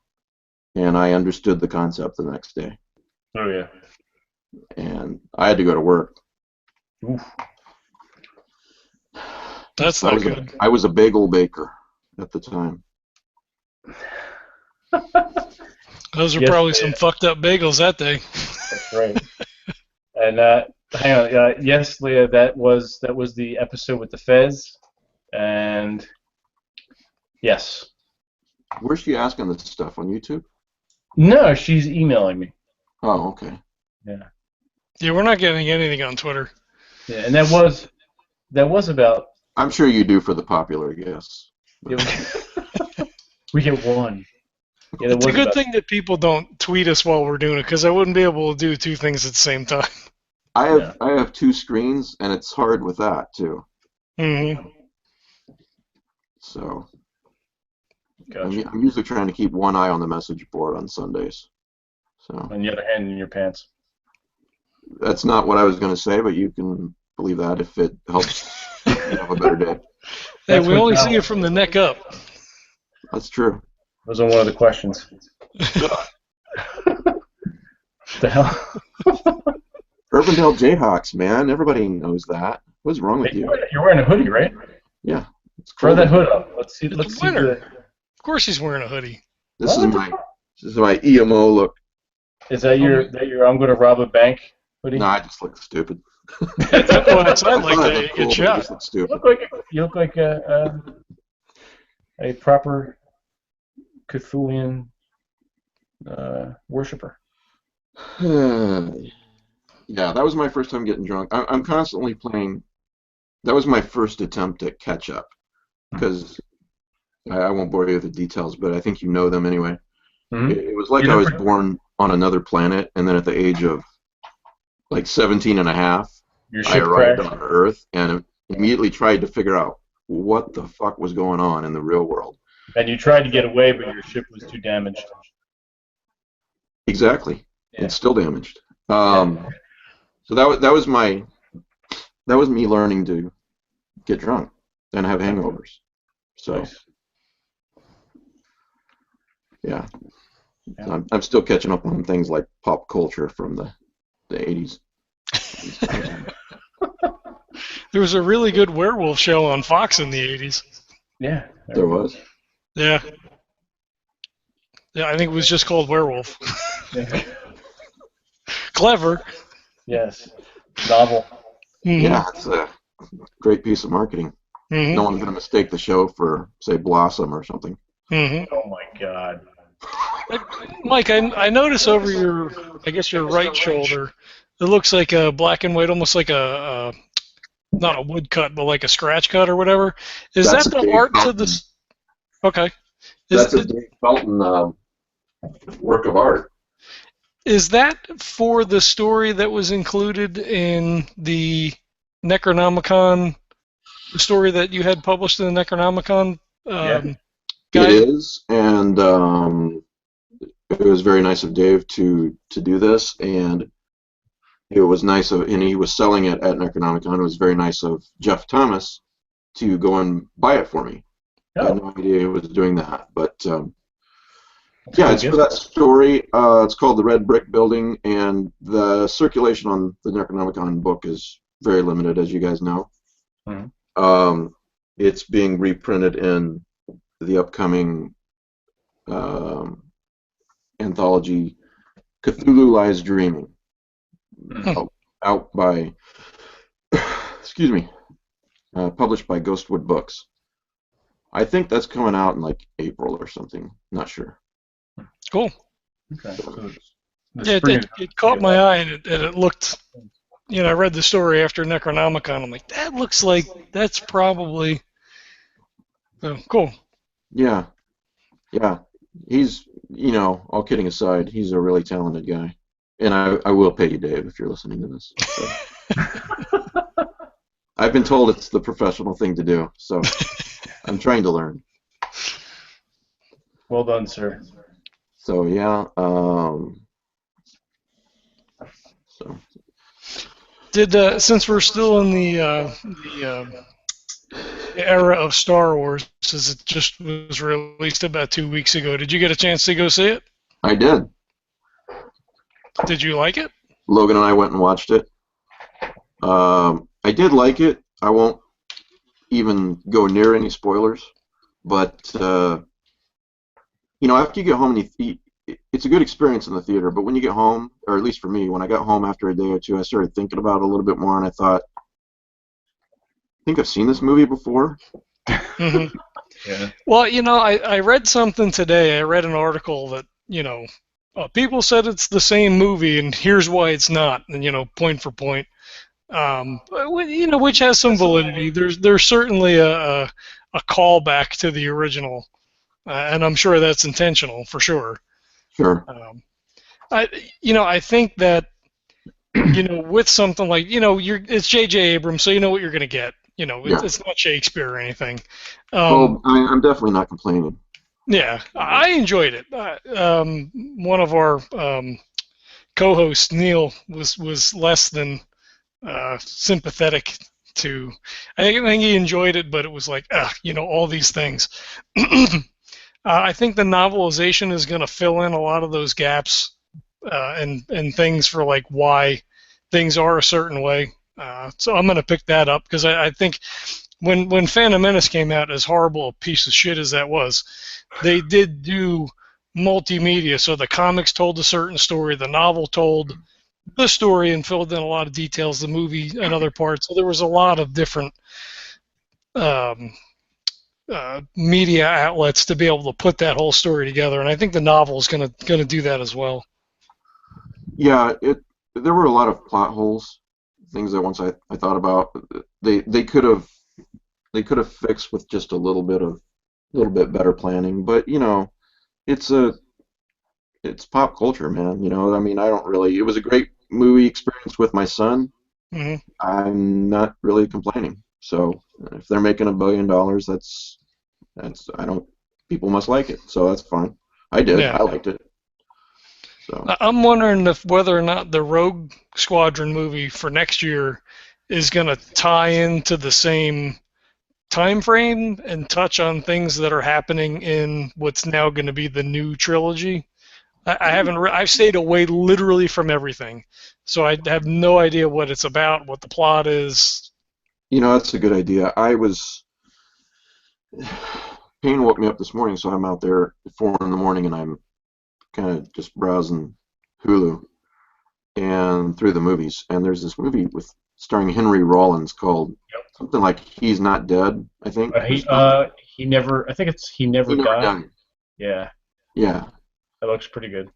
and I understood the concept the next day. Oh yeah. And I had to go to work. Oof. That's not good. I was a bagel baker at the time. Those are Yes, probably some fucked up bagels that day. That's right. And hang on. Yes, Leah, that was the episode with the Fez, and yes. Where's she asking this stuff, on YouTube? No, she's emailing me. Oh, okay. Yeah. Yeah, we're not getting anything on Twitter. Yeah, and that was about. I'm sure you do for the popular guests. We get one. Yeah, It's a good thing that people don't tweet us while we're doing it, because I wouldn't be able to do two things at the same time. I have two screens, and it's hard with that too. Mm-hmm. So Gotcha. I'm usually trying to keep one eye on the message board on Sundays. So On the other hand, in your pants. that's not what I was going to say, but you can believe that if it helps you have a better day. Hey, we only see it from the neck up. That's true. Those are one of the questions. The hell? Urbandale Jayhawks, man. Everybody knows that. What's wrong with you? You're wearing a hoodie, right? Yeah. Throw that hood up. Let's see. It's winter. Of course he's wearing a hoodie. This is my EMO look. Is that your I'm going to rob a bank hoodie? No, I just look stupid. That's what it sounded like. I They look get cool, shot. I just look stupid. You look like a proper Cthulhian worshiper. Yeah, that was my first time getting drunk. I'm constantly playing. That was my first attempt at catch up, because I won't bore you with the details, but I think you know them anyway. Mm-hmm. It was like I was born on another planet, and then at the age of like 17 and a half, I arrived on Earth and immediately tried to figure out what the fuck was going on in the real world. And you tried to get away, but your ship was too damaged. Exactly. Yeah. It's still damaged. So that was me learning to get drunk and have hangovers. So Nice. yeah. So I'm still catching up on things like pop culture from the 80s. There was a really good werewolf show on Fox in the 80s. Yeah. There was. Yeah. Yeah, I think it was just called Werewolf. Yeah. Clever. Yes. Novel. Mm-hmm. Yeah, it's a great piece of marketing. Mm-hmm. No one's going to mistake the show for, say, Blossom or something. Mm-hmm. Oh my God. Mike, I notice over your right shoulder, it looks like a black and white, almost like a not a woodcut, but like a scratch cut or whatever. Is That's that the Dave art Felton. to this? Okay. That's a Dave Felton work of art. Is that for the story that was included in the Necronomicon, the story that you had published in the Necronomicon? It is, and it was very nice of Dave to do this, and it was nice of, and he was selling it at Necronomicon. It was very nice of Jeff Thomas to go and buy it for me. I had Oh, no idea he was doing that, but that's a yeah, good it's for gift. that story. It's called The Red Brick Building, and the circulation on the Necronomicon book is very limited, as you guys know. Mhm. It's being reprinted in the upcoming um, anthology Cthulhu Lies Dreaming, Mhm. out by, excuse me, published by Ghostwood Books. I think that's coming out in like April or something. Not sure. Cool. Okay. So, So the Yeah, spring is it going caught to be my eye, and it looked. I read the story after Necronomicon. I'm like, that looks like that's probably. Oh, cool. yeah, yeah. He's, all kidding aside, he's a really talented guy. And I will pay you, Dave, if you're listening to this. So I've been told it's the professional thing to do, so I'm trying to learn. well done, sir. So yeah, so Did since we're still in the era of Star Wars, since it just was released about 2 weeks ago, did you get a chance to go see it? I did. Did you like it? Logan and I went and watched it. I did like it. I won't even go near any spoilers, but after you get home and it's a good experience in the theater. But when you get home, or at least for me, when I got home after a day or two, I started thinking about it a little bit more, and I thought, I think I've seen this movie before. Mm-hmm. Yeah. Well, I read something today. I read an article that, people said it's the same movie, and here's why it's not, and, point for point. Which has some validity. There's certainly a callback to the original, and I'm sure that's intentional for sure. Sure. I think that, with something like, it's J.J. Abrams, so you know what you're going to get. Yeah. It's not Shakespeare or anything. Well, I'm definitely not complaining. Yeah, I enjoyed it. One of our co-hosts, Neil, was less than sympathetic to. I think he enjoyed it, but it was like, all these things. I think the novelization is going to fill in a lot of those gaps and things for like why things are a certain way. So I'm going to pick that up because I think when Phantom Menace came out, as horrible a piece of shit as that was, they did do multimedia. So the comics told a certain story, the novel told the story and filled in a lot of details, the movie another part. So there was a lot of different um, media outlets to be able to put that whole story together, and I think the novel is gonna do that as well. Yeah, there were a lot of plot holes, things that once I thought about. They could have fixed with just a little bit better planning, but it's pop culture, man. I mean, I don't really. It was a great movie experience with my son. Mm-hmm. I'm not really complaining. So if they're making $1 billion, that's I don't. People must like it, so that's fine. I did. Yeah. I liked it. So I'm wondering whether or not the Rogue Squadron movie for next year is going to tie into the same time frame and touch on things that are happening in what's now going to be the new trilogy. I haven't. I've stayed away literally from everything, so I have no idea what it's about, what the plot is. that's a good idea. Pain woke me up this morning, so I'm out there at 4 in the morning, and I'm kind of just browsing Hulu and through the movies. And there's this movie starring Henry Rollins called something like He's Not Dead, I think. He never. I think it's He Never He Never Died. Died. Yeah, Yeah. that looks pretty good.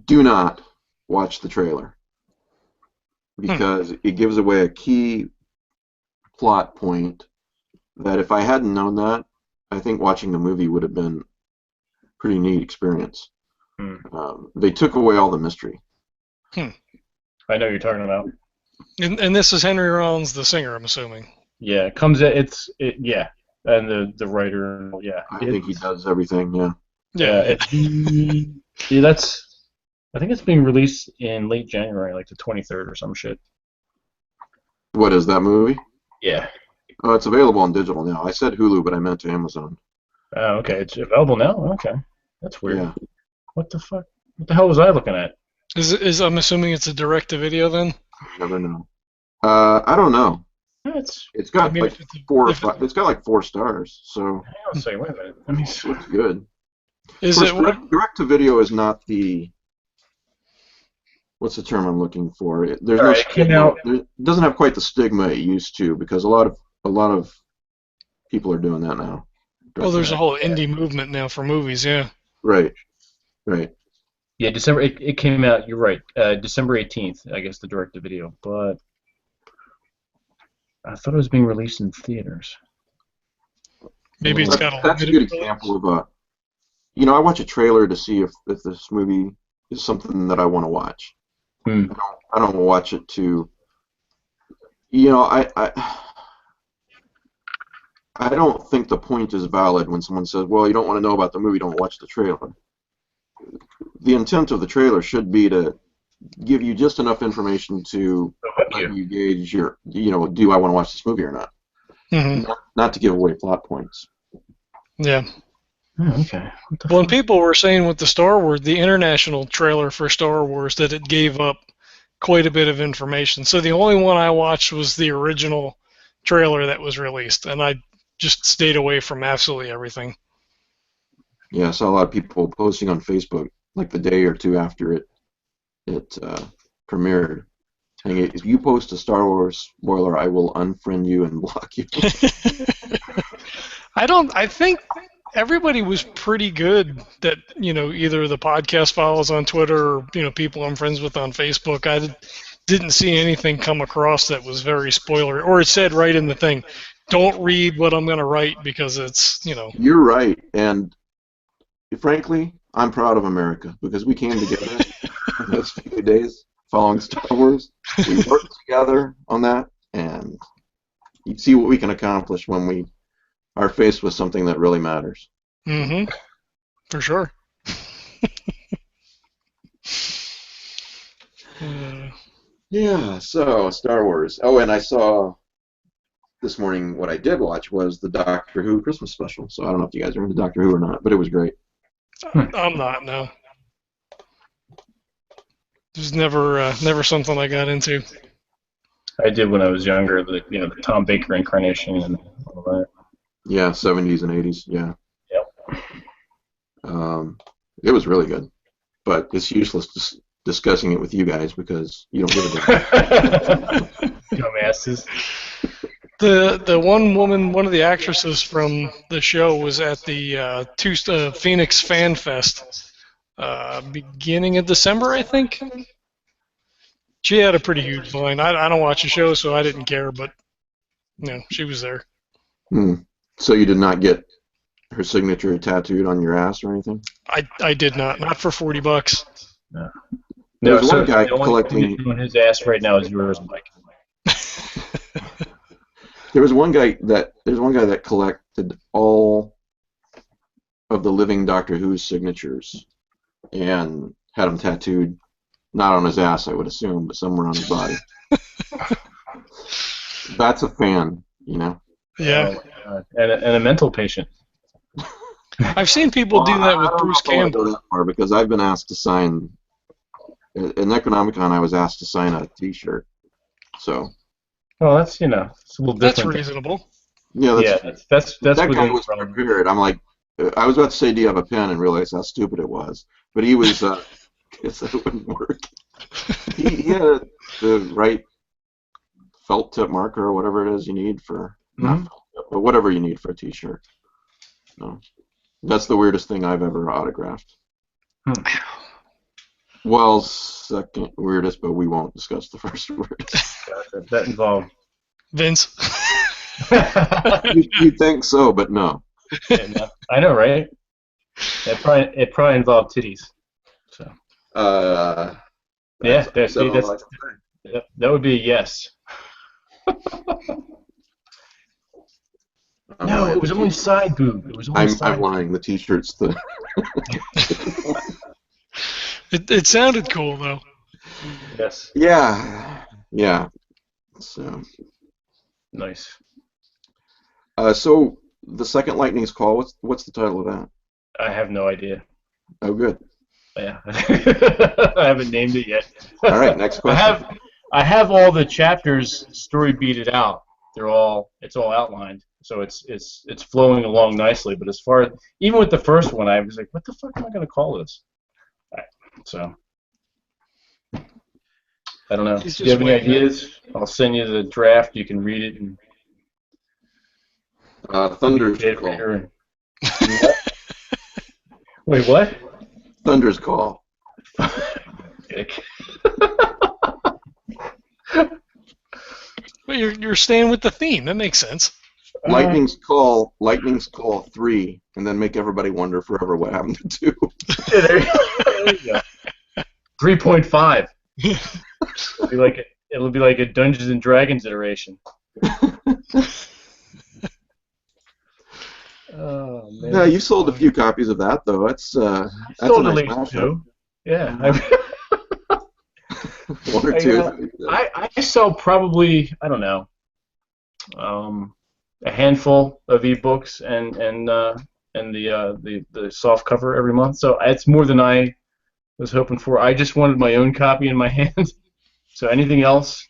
Do not watch the trailer because it gives away a key plot point that if I hadn't known that, I think watching the movie would have been a pretty neat experience. They took away all the mystery. I know what you're talking about. And this is Henry Rollins, the singer, I'm assuming. Yeah, yeah, and the writer, yeah. I think he does everything. Yeah. Yeah, that's. I think it's being released in late January, like the 23rd or some shit. What is that movie? Yeah. Oh, it's available on digital now. I said Hulu, but I meant to Amazon. Oh, okay. It's available now? Okay. That's weird. Yeah. What the fuck? What the hell was I looking at? I'm assuming it's a direct-to-video then? Never know. I don't know. It's. It's I got mean, like if it's four or if it, five. It's got like 4 stars. So Hang on a second. Wait a minute. Let me see. it's good. is Of it course, what? direct to video is not the. What's the term I'm looking for? There's All no right, it came stigma. out. It doesn't have quite the stigma it used to because a lot of people are doing that now. Well, Direct to there's a video. whole indie movement now for movies. Yeah. Right. Right. Yeah, December. It came out. You're right. December 18th. I guess the direct-to-video, but I thought it was being released in theaters. Maybe it's got a That's a limited good release. example of a. I watch a trailer to see if this movie is something that I want to watch. Hmm. I don't watch it to. I don't think the point is valid when someone says, "Well, you don't want to know about the movie, don't watch the trailer." The intent of the trailer should be to give you just enough information to let you gauge your, do I want to watch this movie or not? Hmm. Not to give away plot points. Yeah. Oh, okay. What the Well, and fuck? people were saying with the international trailer for Star Wars, that it gave up quite a bit of information. So the only one I watched was the original trailer that was released, and I just stayed away from absolutely everything. Yeah, I saw a lot of people posting on Facebook like the day or two after it premiered, saying, "If you post a Star Wars spoiler, I will unfriend you and block you." I think everybody was pretty good that, either the podcast follows on Twitter or, people I'm friends with on Facebook. I didn't see anything come across that was very spoilery, or it said right in the thing, don't read what I'm going to write because it's. You're right, and frankly, I'm proud of America because we came together in those few days following Star Wars. We worked together on that, and you see what we can accomplish when we are faced with something that really matters. Mm-hmm. For sure. Yeah, so Star Wars. Oh, and I saw this morning what I did watch was the Doctor Who Christmas special. So I don't know if you guys are into Doctor Who or not, but it was great. I'm not, no. It was never something I got into. I did when I was younger. The Tom Baker incarnation and all that. Yeah, 70s and 80s. Yeah. Yep. It was really good, but it's useless discussing it with you guys because you don't give a damn. Dumbasses. The one of the actresses from the show was at the Phoenix Fan Fest beginning of December, I think. She had a pretty huge line. I don't watch the show, so I didn't care, but she was there. So you did not get her signature tattooed on your ass or anything? I did not for $40. No. There's So one guy the only collecting. thing on his ass right now is yours, Mike. There's one guy that collected all of the living Doctor Who's signatures and had them tattooed, not on his ass, I would assume, but somewhere on his body. That's a fan, Yeah. Oh, my God. And a mental patient. I've seen people do that with Bruce I don't know if I want to Campbell. go that far because I've been asked to sign. In Economicon, I was asked to sign a T-shirt. So. Well, that's it's a little That's different. reasonable. Yeah, That's that guy within was the realm. prepared. I'm like, I was about to say, "Do you have a pen?" and realized how stupid it was. But he was, it wouldn't work. He had the right felt tip marker or whatever it is you need for not felt tip, but whatever you need for a T-shirt. No, that's the weirdest thing I've ever autographed. Well, second weirdest, but we won't discuss the first weirdest. That involved. Vince. You think so, but no. Yeah, no, I know, right? It probably involved titties. So. Yeah, that would be a yes. No, it was only side boob. It was only side. I'm lying. The T-shirt's the. It sounded cool though. Yes. Yeah. So. Nice. So the second Lightning's Call. What's the title of that? I have no idea. Oh, good. Yeah, I haven't named it yet. All right, next question. I have all the chapters story beaded out. It's all outlined, so it's flowing along nicely. But as far as even with the first one, I was like, what the fuck am I going to call this? So I don't know. He's Do you have just any waiting. ideas? I'll send you the draft. You can read it and Thunder's be a Call. reader Wait, what? Thunder's Call. Dick. Well, you're staying with the theme. That makes sense. Lightning's Call 3, and then make everybody wonder forever what happened to 2. Yeah, there you go. 3.5. It'll be like a Dungeons and Dragons iteration. Oh man. Yeah, you sold a few copies of that though. That's a Sold at nice least mashup. 2. Yeah. One or two. I sell probably, I don't know, a handful of ebooks and the soft cover every month. So it's more than I was hoping for. I just wanted my own copy in my hand. So anything else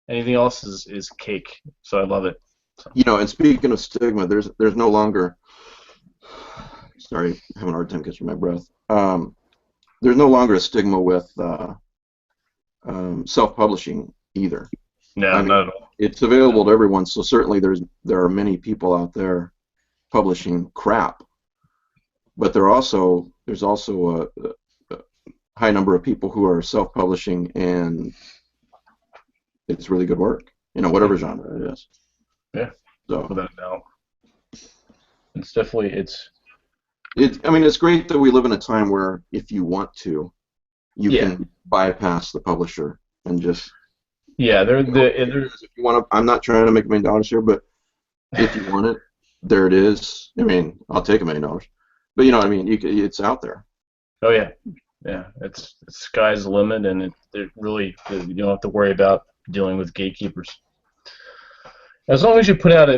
is cake. So I love it. So. You know, and speaking of stigma, there's no longer. Sorry, I'm having a hard time catching my breath. There's no longer a stigma with self-publishing either. No, not at all. It's available to everyone, so certainly there are many people out there publishing crap, but there's also a high number of people who are self-publishing, and it's really good work. You know, whatever genre it is. Yeah. So without a doubt. It's definitely I mean, it's great that we live in a time where if you want to, you can bypass the publisher and just. Yeah, if you want to, I'm not trying to make $1 million here, but if you want it, there it is. I mean, I'll take $1 million, but you know what I mean. It's out there. Oh yeah, yeah. It's sky's the limit, and it really you don't have to worry about dealing with gatekeepers. As long as you put out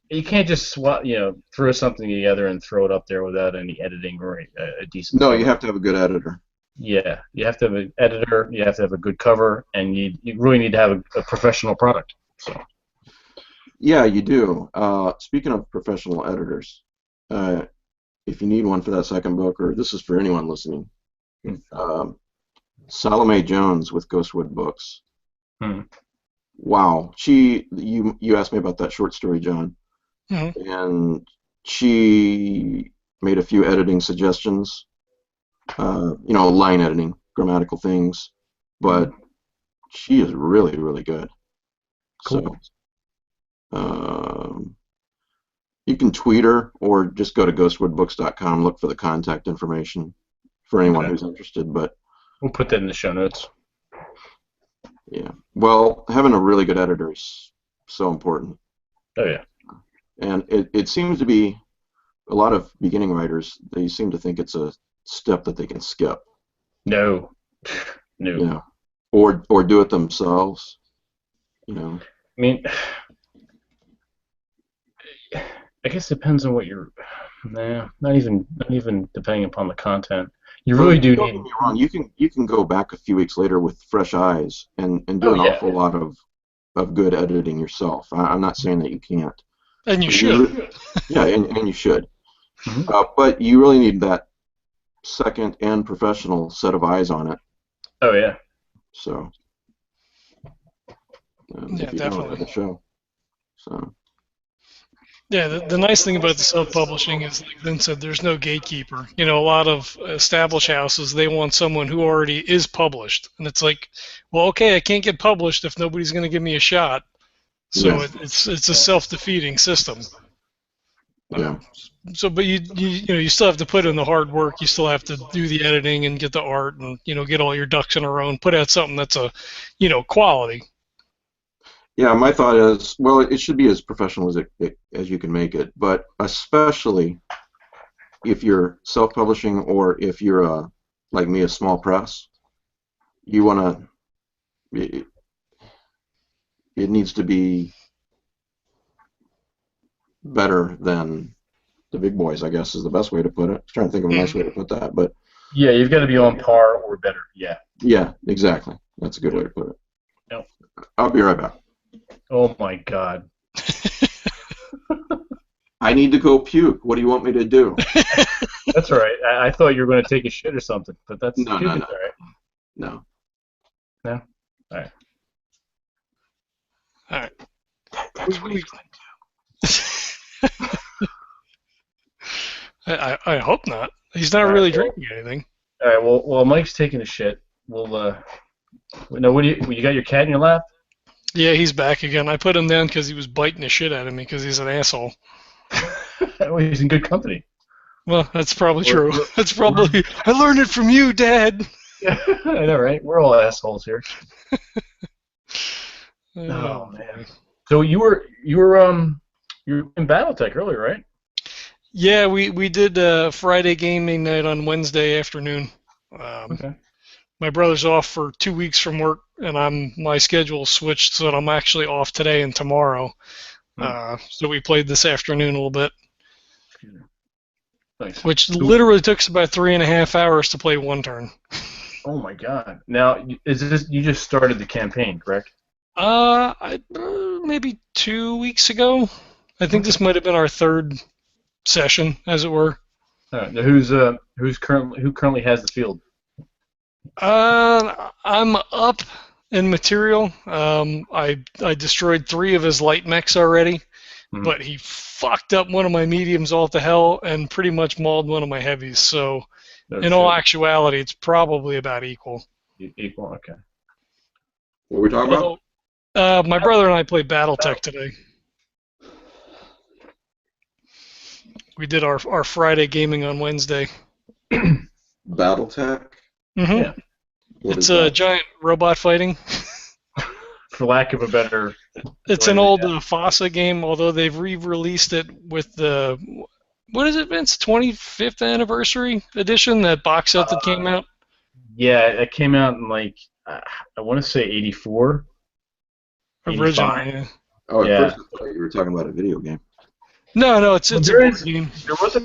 you can't just throw something together and throw it up there without any editing or a decent. No, cover. you have to have a good editor. Yeah, you have to have an editor. You have to have a good cover, and you really need to have a professional product. So. Yeah, you do. Speaking of professional editors, if you need one for that second book, or this is for anyone listening, Salome Jones with Ghostwood Books. Wow, you asked me about that short story, John, and she made a few editing suggestions. Line editing, grammatical things, but she is really, really good. Cool. So, you can tweet her or just go to ghostwoodbooks.com, look for the contact information for anyone who's interested. But we'll put that in the show notes. Yeah. Well, having a really good editor is so important. Oh yeah. And it seems to be a lot of beginning writers, they seem to think it's a step that they can skip. No. You know, or do it themselves. You know. I mean, I guess it depends on what you're. Nah, not even depending upon the content. You really do Don't need. get me wrong. You can go back a few weeks later with fresh eyes and do an awful lot of good editing yourself. I'm not saying that you can't. And you should. Yeah, and you should. Mm-hmm. But you really need that second and professional set of eyes on it. Oh yeah. So. Yeah, definitely. The show. So. Yeah, the nice thing about the self-publishing is, like Vin said, there's no gatekeeper. You know, a lot of established houses, they want someone who already is published. And it's like, well, okay, I can't get published if nobody's going to give me a shot. So it's a self-defeating system. Yeah. But you still have to put in the hard work. You still have to do the editing and get the art and, get all your ducks in a row and put out something that's quality. Yeah, my thought is, well, it should be as professional as you can make it, but especially if you're self-publishing or if you're like me, a small press, you want to. It needs to be better than the big boys, I guess is the best way to put it. I'm trying to think of a nice way to put that, but Yeah, you've got to be on par or better. Yeah. yeah, exactly. That's a good way to put it. Yep. I'll be right back. Oh my God. I need to go puke. What do you want me to do? That's all right. I thought you were going to take a shit or something, but that's No, no, puking's no. all right. No. No? All right. All right. That's what he's going to do. I hope not. He's not really drinking anything. All right. Well, while Mike's taking a shit, we'll no. What do you got? Your cat in your lap? Yeah, he's back again. I put him down because he was biting the shit out of me because he's an asshole. Well, he's in good company. Well, that's probably true. That's probably. I learned it from you, Dad. Yeah, I know, right? We're all assholes here. Oh man. So you were in BattleTech earlier, right? Yeah, we did Friday gaming night on Wednesday afternoon. Okay. My brother's off for 2 weeks from work, and my schedule switched so that I'm actually off today and tomorrow. So we played this afternoon a little bit, Nice. which literally took us about 3.5 hours to play one turn. Oh my God! Now, you just started the campaign, correct? Maybe 2 weeks ago. I think this might have been our third session, as it were. All right. Now who currently has the field? I'm up in material. I destroyed 3 of his light mechs already, but he fucked up one of my mediums all to hell and pretty much mauled one of my heavies. So, all actuality, it's probably about equal. Equal, okay. What are we talking about? My brother and I played BattleTech today. We did our Friday gaming on Wednesday. BattleTech? Mm-hmm. Yeah. It's a giant robot fighting. For lack of a better... It's an old FOSSA game, although they've re-released it with the... What is it, Vince? 25th anniversary edition, that box set that came out? Yeah, it came out in, like, I want to say 84. Originally, yeah. Oh, at Yeah. first I thought you were talking about a video game. No, it's a board game. There was a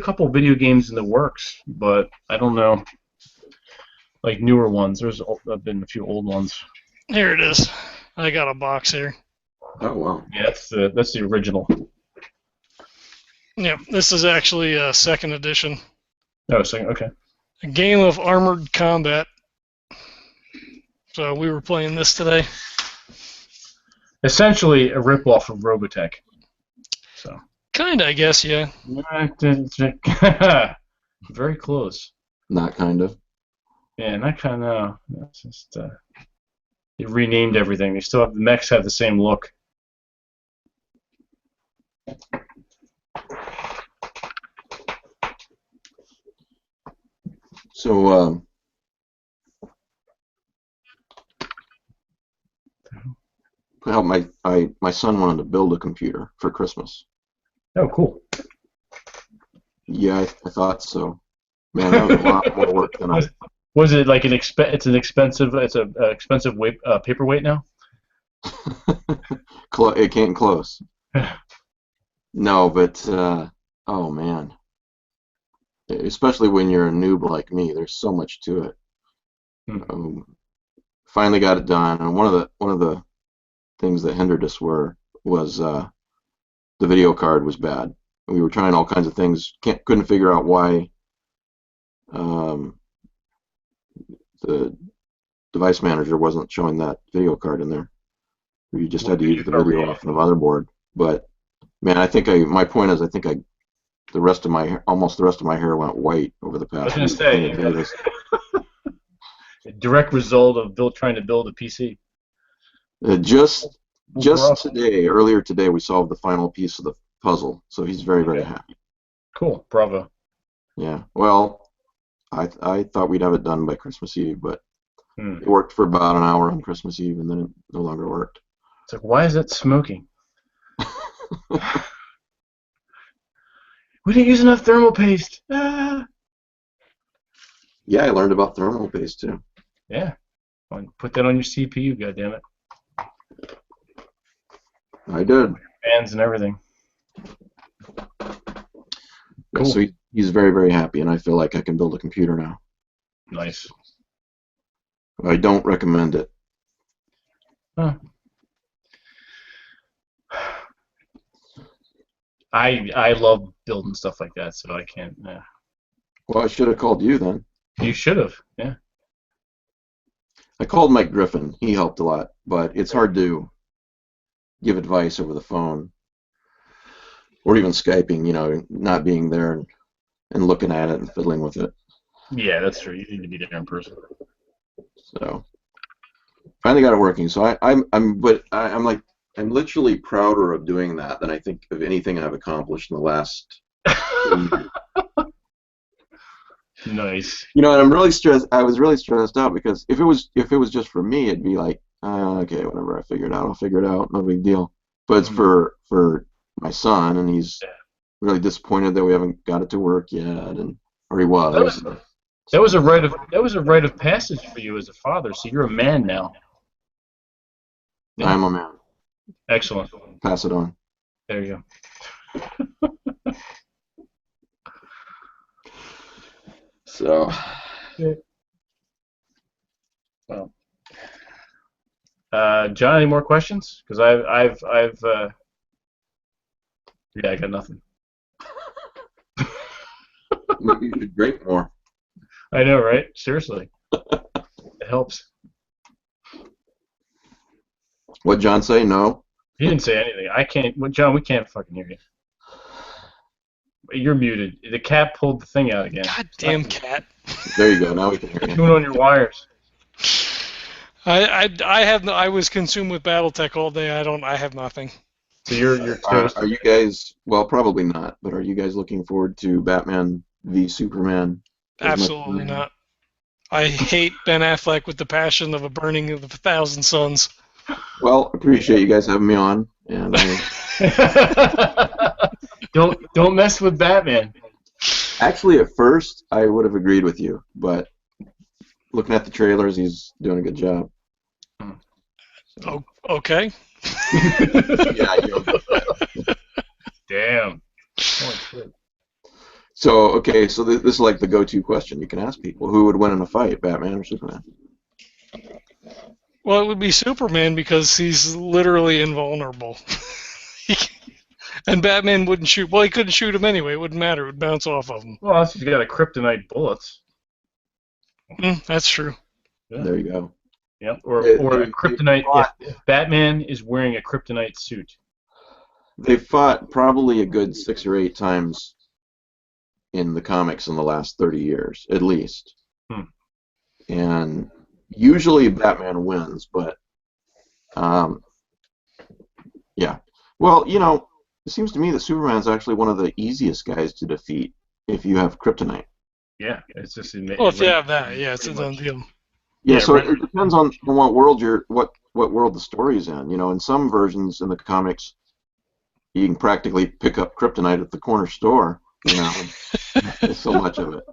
couple video games in the works, but I don't know, like newer ones. There's been a few old ones. Here it is. I got a box here. Oh, wow. Yeah, that's the original. Yeah, this is actually a second edition. Oh, second, okay. A game of armored combat. So we were playing this today. Essentially a ripoff of Robotech. So. Kinda, I guess, yeah. Very close. Not kind of. Yeah, not kind of. It's just they renamed everything. The mechs have the same look. So, well, my son wanted to build a computer for Christmas. Oh, cool. Yeah, I thought so. Man, that was a lot more work than I. Was it like it's an expensive weight, paperweight now? It came close. No, but oh man, especially when you're a noob like me, there's so much to it. Finally got it done, and one of the things that hindered us was the video card was bad. We were trying all kinds of things, couldn't figure out why the device manager wasn't showing that video card in there. You just had to use the video off the motherboard. But man, my point is, I think almost the rest of my hair went white over the past. I was going to say, a direct result of trying to build a PC. Just earlier today, we solved the final piece of the puzzle, so he's very, very happy. Cool, bravo. Yeah, well, I thought we'd have it done by Christmas Eve, but it worked for about an hour on Christmas Eve, and then it no longer worked. It's like, why is it smoking? We didn't use enough thermal paste. Ah. Yeah, I learned about thermal paste too. Yeah, put that on your CPU, goddammit. I did. fans and everything. Cool. So he's very, very happy, and I feel like I can build a computer now. Nice. I don't recommend it. Huh. I love building stuff like that, so I can't. Well, I should have called you then. You should have. Yeah. I called Mike Griffin. He helped a lot, but it's hard to give advice over the phone or even Skyping, not being there and looking at it and fiddling with it. Yeah, that's true. You need to be there in person. So finally got it working. So I'm literally prouder of doing that than I think of anything I've accomplished in the last 2 years. Nice. And I'm really stressed. I was really stressed out because if it was just for me, it'd be like, okay, whatever. I'll figure it out. No big deal. But it's for my son, and he's really disappointed that we haven't got it to work yet, or he was. That was a rite of passage for you as a father. So you're a man now. Yeah. I'm a man. Excellent. Pass it on. There you go. So. Well. John, any more questions? Because I got nothing. You should drink more. I know, right? Seriously. It helps. What John say? No? He didn't say anything. I can't. Well, John, we can't fucking hear you. You're muted. The cat pulled the thing out again. Goddamn cat. There you go. Now we can hear you. Doing on your wires. I was consumed with BattleTech all day. I have nothing. So you're toast. Are you guys? Well, probably not. But are you guys looking forward to Batman v Superman? Absolutely not. I hate Ben Affleck with the passion of a burning of 1,000 suns. Well, appreciate you guys having me on, and don't mess with Batman. Actually, at first, I would have agreed with you, but looking at the trailers, he's doing a good job. Oh, okay. Yeah, Damn. Holy shit. So this is like the go-to question you can ask people: who would win in a fight, Batman or Superman? Well, it would be Superman because he's literally invulnerable. And Batman wouldn't shoot. Well, he couldn't shoot him anyway. It wouldn't matter. It would bounce off of him. Well, unless he's got a kryptonite bullets. That's true. Yeah. There you go. Yep. Or a kryptonite. If Batman is wearing a kryptonite suit. They fought probably a good 6 or 8 times in the comics in the last 30 years, at least. And usually Batman wins, but yeah. Well, it seems to me that Superman's actually one of the easiest guys to defeat if you have kryptonite. Yeah, it's just. Well, if you have that, yeah, it's a done deal. Yeah, so it depends on what world what world the story's in. In some versions in the comics, you can practically pick up kryptonite at the corner store. There's so much of it.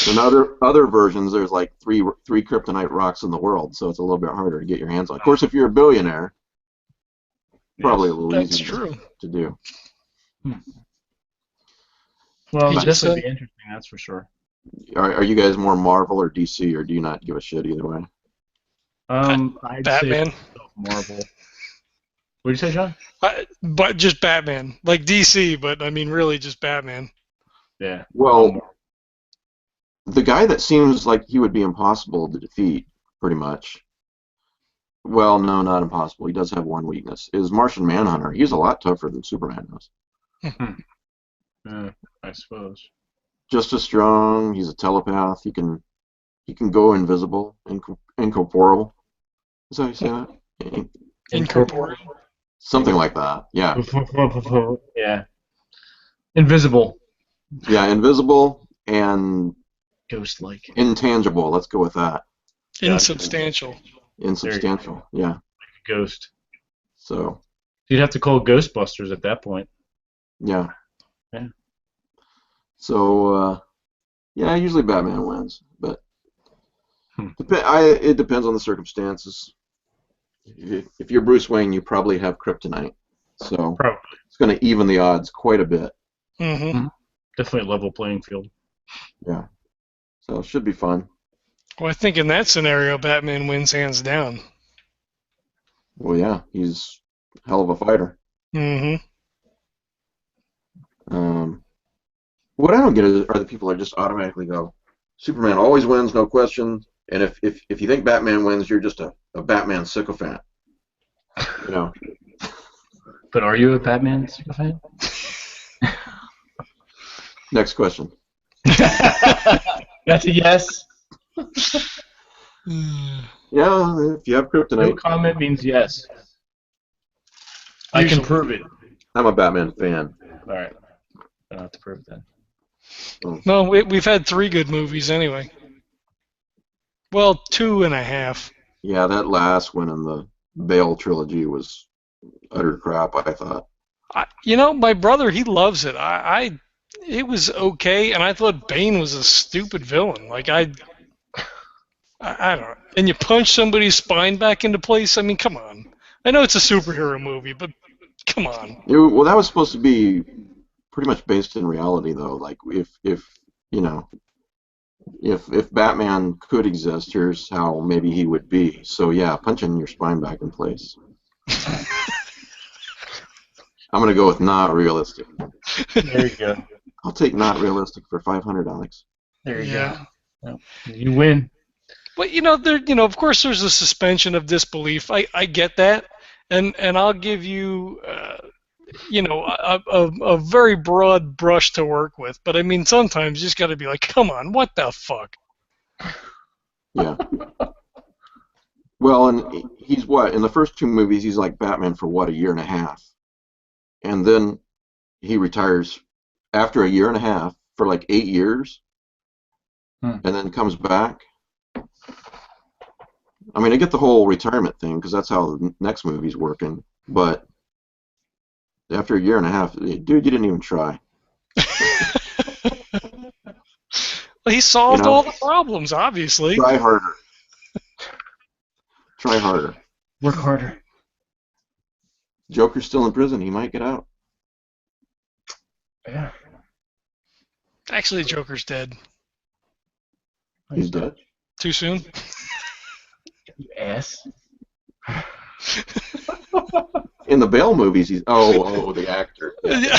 In other versions, there's like three kryptonite rocks in the world, so it's a little bit harder to get your hands on. Of course, if you're a billionaire, probably a little easier to do. Well, this would be interesting, that's for sure. Are you guys more Marvel or DC, or do you not give a shit either way? I'd Batman. say Marvel. What did you say, John? But just Batman, like DC, but I mean, really, just Batman. Yeah. Well, the guy that seems like he would be impossible to defeat, pretty much. Well, no, not impossible. He does have one weakness. Is Martian Manhunter. He's a lot tougher than Superman is. I suppose. Just as strong. He's a telepath. He can go invisible, incorporeal. Is that how you say that? Incorporeal. Something like that. Yeah. Yeah. Invisible. Yeah, invisible and ghost-like. Intangible. Let's go with that. Insubstantial. Insubstantial. Yeah. Like a ghost. So. You'd have to call Ghostbusters at that point. Yeah. Yeah. So, yeah, usually Batman wins, but it depends on the circumstances. If you're Bruce Wayne, you probably have kryptonite. So Probably. it's going to even the odds quite a bit. Mm-hmm. Definitely a level playing field. Yeah. So it should be fun. Well, I think in that scenario, Batman wins hands down. Well, yeah, he's a hell of a fighter. Mm-hmm. What I don't get are the people that just automatically go, Superman always wins, no question. And if you think Batman wins, you're just a Batman sycophant. You know. But are you a Batman fan? Next question. That's a yes. Yeah, if you have No kryptonite. comment means yes. I can prove it. I'm a Batman fan. All right. I don't have to prove it then. No, we've had 3 good movies anyway. Well, 2.5. Yeah, that last one in the Bale trilogy was utter crap, I thought. My brother, he loves it. It was okay, and I thought Bane was a stupid villain. Like, I don't know. And you punch somebody's spine back into place? I mean, come on. I know it's a superhero movie, but come on. Well, that was supposed to be pretty much based in reality, though. Like, if Batman could exist, here's how maybe he would be. So yeah, punching your spine back in place. I'm gonna go with not realistic. There you go. I'll take not realistic for 500, Alex. There you go. Well, you win. But of course, there's a suspension of disbelief. I get that, and I'll give you, a very broad brush to work with. But I mean, sometimes you just got to be like, come on, what the fuck? Yeah. Well, and he's what in the first 2 movies he's like Batman for what, a year and a half, and then he retires after a year and a half for like 8 years, and then comes back. I mean, I get the whole retirement thing because that's how the next movie's working, but after a year and a half, dude, you didn't even try. Well, he solved all the problems, obviously. Try harder. Try harder. Work harder. Joker's still in prison. He might get out. Yeah. Actually, Joker's dead. He's dead. Too soon? You ass. In the Bale movies, he's the actor. Yeah.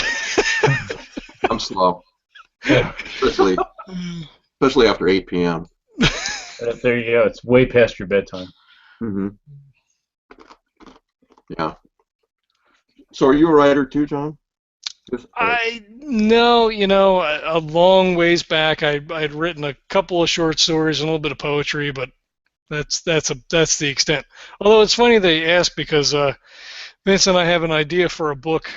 I'm slow, especially after 8 p.m. There you go. It's way past your bedtime. Mm-hmm. Yeah. So, are you a writer too, John? No, a long ways back, I'd written a couple of short stories and a little bit of poetry, but that's the extent. Although it's funny they asked because Vince and I have an idea for a book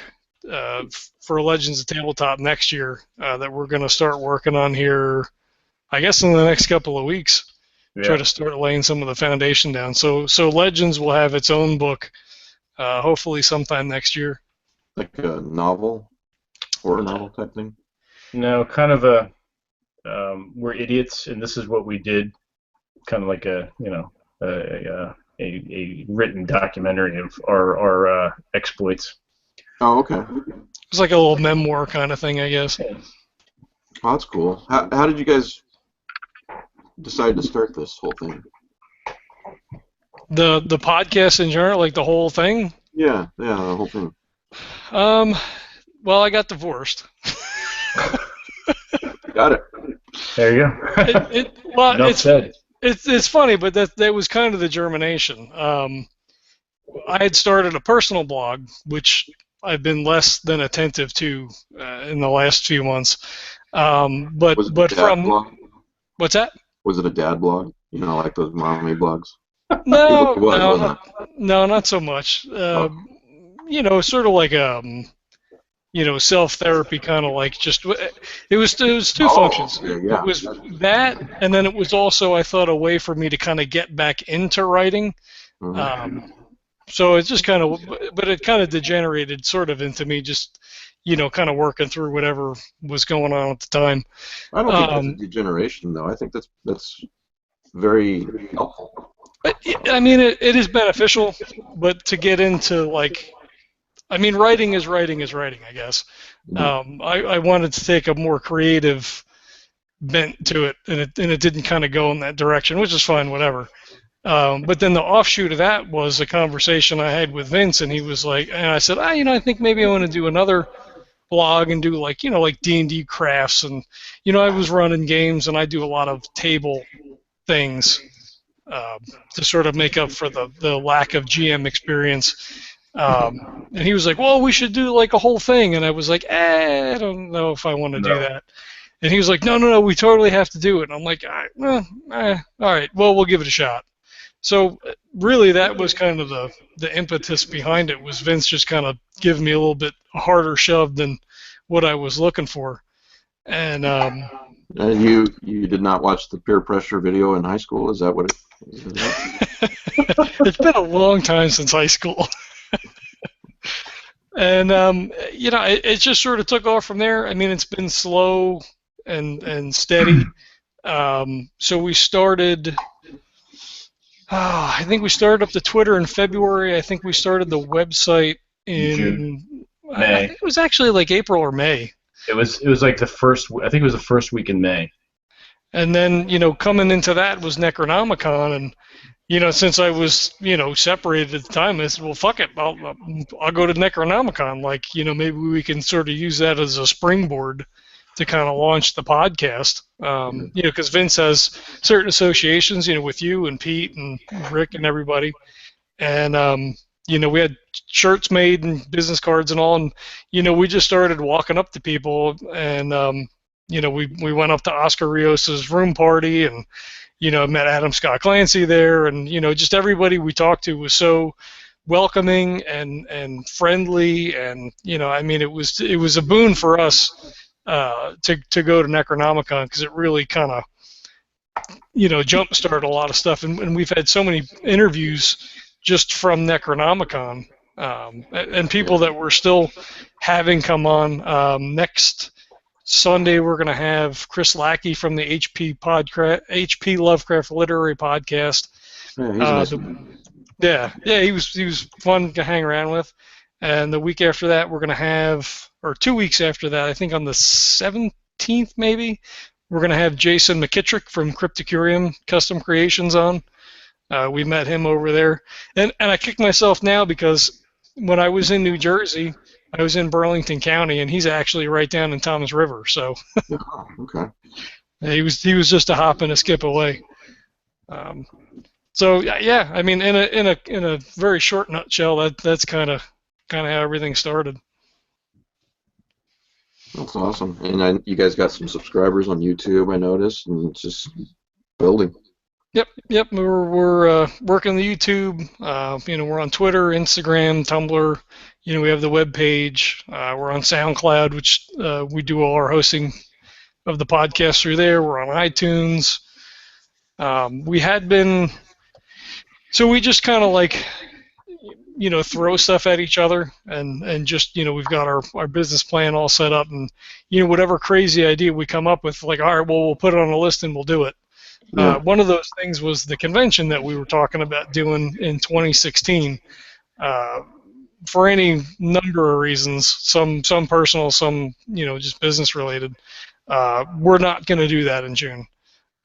for Legends of Tabletop next year that we're going to start working on here, I guess in the next couple of weeks. Yeah. Try to start laying some of the foundation down. So Legends will have its own book, hopefully sometime next year. Like a novel, horror novel type thing. No, kind of a we're idiots, and this is what we did. Kind of like a written documentary of our exploits. Oh, okay. It's like a little memoir kind of thing, I guess. Oh, that's cool. How did you guys decide to start this whole thing? The podcast in general, like the whole thing? Yeah, the whole thing. Well, I got divorced. Got it. There you go. Enough said. It's funny, but that was kind of the germination. I had started a personal blog, which I've been less than attentive to in the last few months. But from blog? What's that? Was it a dad blog? Like those mommy blogs? No, not so much. Sort of like self-therapy, kind of like just it was 2 functions. Yeah. It was that, and then it was also, I thought, a way for me to kind of get back into writing. Mm-hmm. So it's just kind of, but it kind of degenerated sort of into me just, kind of working through whatever was going on at the time. I don't think that's a degeneration, though. I think that's very helpful. I mean, it is beneficial, but to get into like I mean, writing is writing is writing, I guess. I wanted to take a more creative bent to it, and it didn't kind of go in that direction, which is fine, whatever. But then the offshoot of that was a conversation I had with Vince, and he was like, and I said, I think maybe I want to do another blog and do like, like D&D crafts, and I was running games, and I do a lot of table things to sort of make up for the lack of GM experience. And he was like, well, we should do like a whole thing, and I was like, I don't know if I want to do that. And he was like, no, we totally have to do it. And I'm like, all right, well, we'll give it a shot. So really, that was kind of the impetus behind it, was Vince just kind of giving me a little bit harder shove than what I was looking for. And you did not watch the peer pressure video in high school? Is that what it is? It's been a long time since high school. And it just sort of took off from there. I mean, it's been slow and steady. So we started. I think we started up the Twitter in February. I think we started the website in June. May. I think it was actually like April or May. It was like the first. I think it was the first week in May. And then coming into that was Necronomicon, and since I was separated at the time, I said, well, fuck it, I'll go to Necronomicon. Like maybe we can sort of use that as a springboard to kind of launch the podcast. Because Vince has certain associations, with you and Pete and Rick and everybody, and we had shirts made and business cards and all, and we just started walking up to people, and we went up to Oscar Rios's room party, and met Adam Scott Clancy there, and just everybody we talked to was so welcoming and friendly, and I mean, it was a boon for us to go to Necronomicon, because it really kind of jump-started a lot of stuff, and we've had so many interviews just from Necronomicon, and people that we're still having come on. Next Sunday we're going to have Chris Lackey from the HP Lovecraft Literary Podcast. Yeah, he was fun to hang around with. And the week after that, we're going to have, or 2 weeks after that, I think on the 17th maybe, we're going to have Jason McKittrick from Crypticurium Custom Creations on. We met him over there. And I kick myself now because when I was in New Jersey, I was in Burlington County, and he's actually right down in Thomas River. So oh, okay. He was just a hop and a skip away. So yeah, I mean, in a very short nutshell, that's kind of how everything started. That's awesome. And you guys got some subscribers on YouTube, I noticed, and it's just building. Yep. We're working the YouTube. We're on Twitter, Instagram, Tumblr. We have the web page. We're on SoundCloud, which we do all our hosting of the podcast through there. We're on iTunes. We had been, so we just kind of like, throw stuff at each other, and just, we've got our business plan all set up, and, whatever crazy idea we come up with, like, all right, well, we'll put it on a list and we'll do it. Yeah. One of those things was the convention that we were talking about doing in 2016. For any number of reasons, some personal, some, just business related, we're not going to do that in June.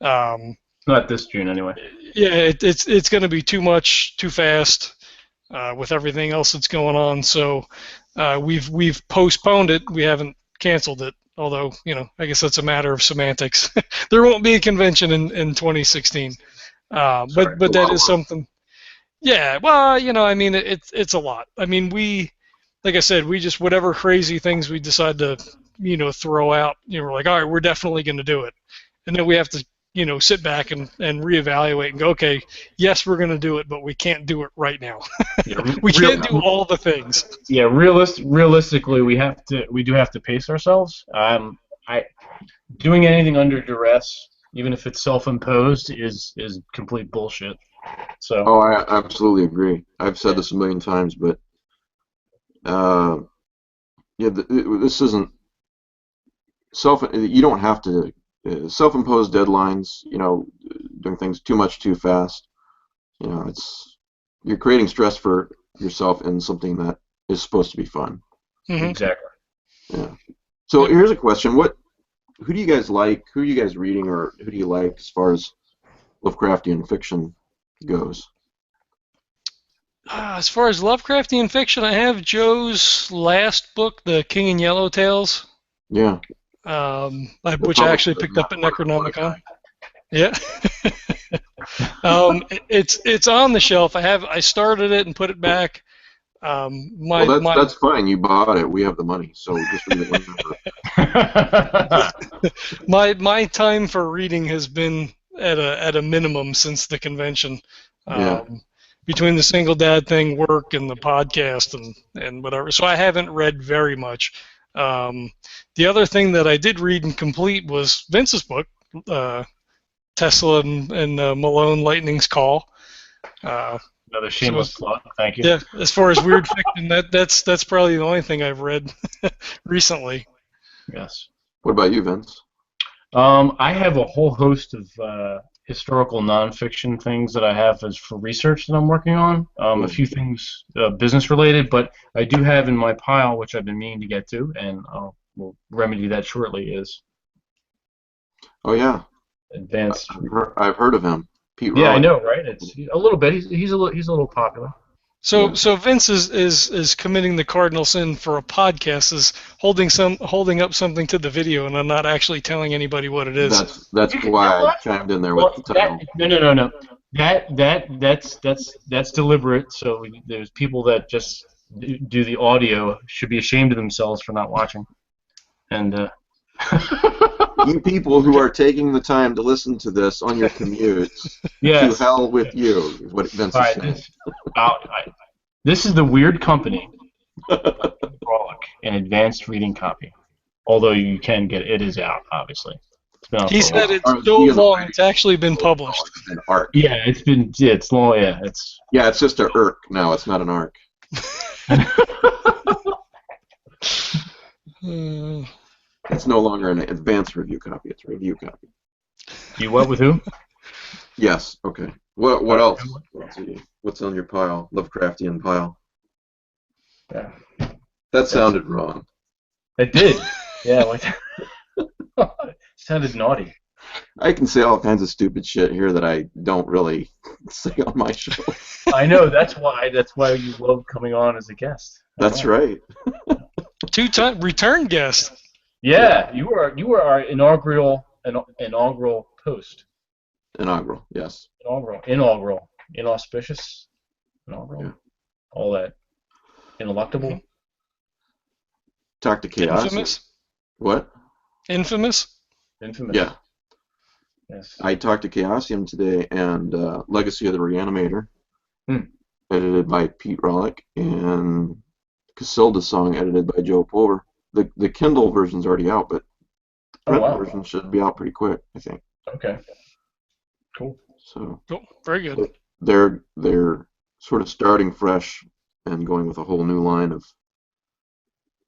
Not this June, anyway. Yeah, it's going to be too much, too fast. With everything else that's going on, so we've postponed it. We haven't canceled it, although I guess that's a matter of semantics. There won't be a convention in 2016, but that is something. Yeah, well, I mean, it's a lot. I mean, like I said, we just, whatever crazy things we decide to throw out, we're like, all right, we're definitely going to do it, and then we have to sit back and reevaluate and go, okay, yes, we're going to do it, but we can't do it right now. We can't do all the things. Yeah, realistically, we do have to pace ourselves. Doing anything under duress, even if it's self-imposed, is complete bullshit. So. Oh, I absolutely agree. I've said this a million times, but this isn't you don't have to. Self-imposed deadlines, doing things too much too fast, you're creating stress for yourself in something that is supposed to be fun. Mm-hmm. Exactly. Yeah. So here's a question: who do you guys like? Who are you guys reading, or who do you like as far as Lovecraftian fiction goes? As far as Lovecraftian fiction, I have Joe's last book, The King in Yellow Tales, Yeah. which I actually picked up at Necronomicon. Yeah. It's on the shelf. I started it and put it back. Well, that's fine. You bought it. We have the money, so just read it whenever. my time for reading has been at a minimum since the convention. Yeah. Between the single dad thing, work, and the podcast, and whatever. So I haven't read very much. The other thing that I did read and complete was Vince's book, Tesla and Malone, Lightning's Call. Another shameless plug. Thank you. Yeah, as far as weird fiction, that's probably the only thing I've read recently. Yes. What about you, Vince? I have a whole host of historical nonfiction things that I have as for research that I'm working on. A few things business related, but I do have in my pile, which I've been meaning to get to, and we'll remedy that shortly. Is advanced. I've heard of him. Pete Yeah, Rawley. I know, right? It's a little bit. He's a little popular. So Vince is committing the cardinal sin for a podcast, is holding up something to the video, and I'm not actually telling anybody what it is. That's why I chimed in there with the title. No. That's deliberate. So there's people that just do the audio should be ashamed of themselves for not watching. And you people who are taking the time to listen to this on your commutes, to hell with you, is what Vince is saying. This is the Weird Company, Frolic, an advanced reading copy. Although you can get it is out, obviously. It's been out he said it's so long it's actually been published. An arc. Yeah, it's long. Yeah, it's just an irk now. It's not an arc. It's no longer an advanced review copy. It's a review copy. You what with who? Yes. Okay. What else? What's on your pile? Lovecraftian pile. Yeah. That sounded wrong. It did. Yeah. Sounded naughty. I can say all kinds of stupid shit here that I don't really say on my show. I know. That's why you love coming on as a guest. That's right. Two-time return guest. Yeah, you were our inaugural host. Inaugural, yes. Inaugural, inauspicious, inaugural, yeah. All that, ineluctable. Talk to Chaos. Infamous. What? Infamous. Yeah. Yes. I talked to Chaosium today, and Legacy of the Reanimator, edited by Pete Rawlick, and Casilda's song, edited by Joe Pulver. The Kindle version's already out, but the print version should be out pretty quick, I think. Okay. Cool. So. Cool. Very good. They're sort of starting fresh and going with a whole new line of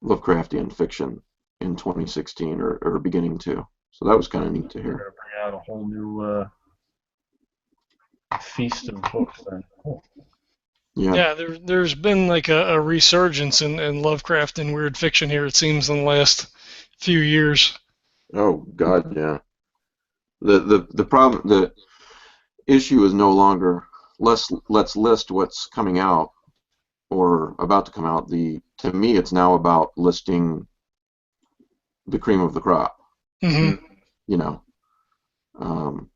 Lovecraftian fiction in 2016, or beginning to. So that was kind of neat to hear. We're going to bring out a whole new feast of books then. Cool. Yeah, there's been like a resurgence in Lovecraft and weird fiction here, it seems, in the last few years. Oh God, yeah. The issue is no longer let's list what's coming out or about to come out. To me, it's now about listing the cream of the crop. Mm-hmm. You know,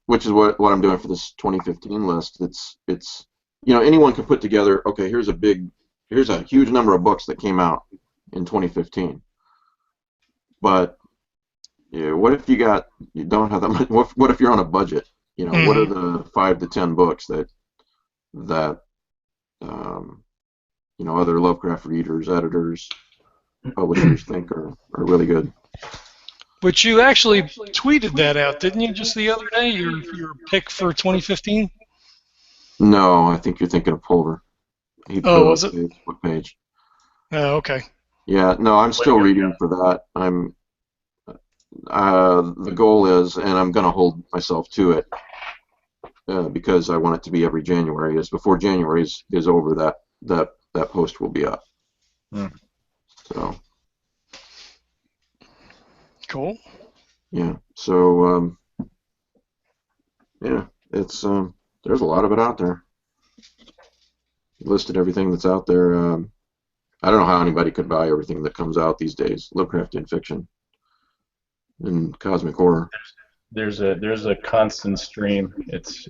which is what I'm doing for this 2015 list. It's anyone can put together. Okay, here's a huge number of books that came out in 2015. But what if you don't have that much? What if you're on a budget? What are the 5 to 10 books that other Lovecraft readers, editors, publishers think are really good? But you actually tweeted that out, didn't you, just the other day? Your pick for 2015? No, I think you're thinking of Pulver. Was it? What page? Oh, okay. Yeah, no, I'm still reading for that. The goal is, and I'm going to hold myself to it, because I want it to be every January. Before January is over, that post will be up. Hmm. So. Cool. Yeah. So yeah, it's there's a lot of it out there. Listed everything that's out there. I don't know how anybody could buy everything that comes out these days. Lovecraftian fiction and cosmic horror. There's a constant stream. It's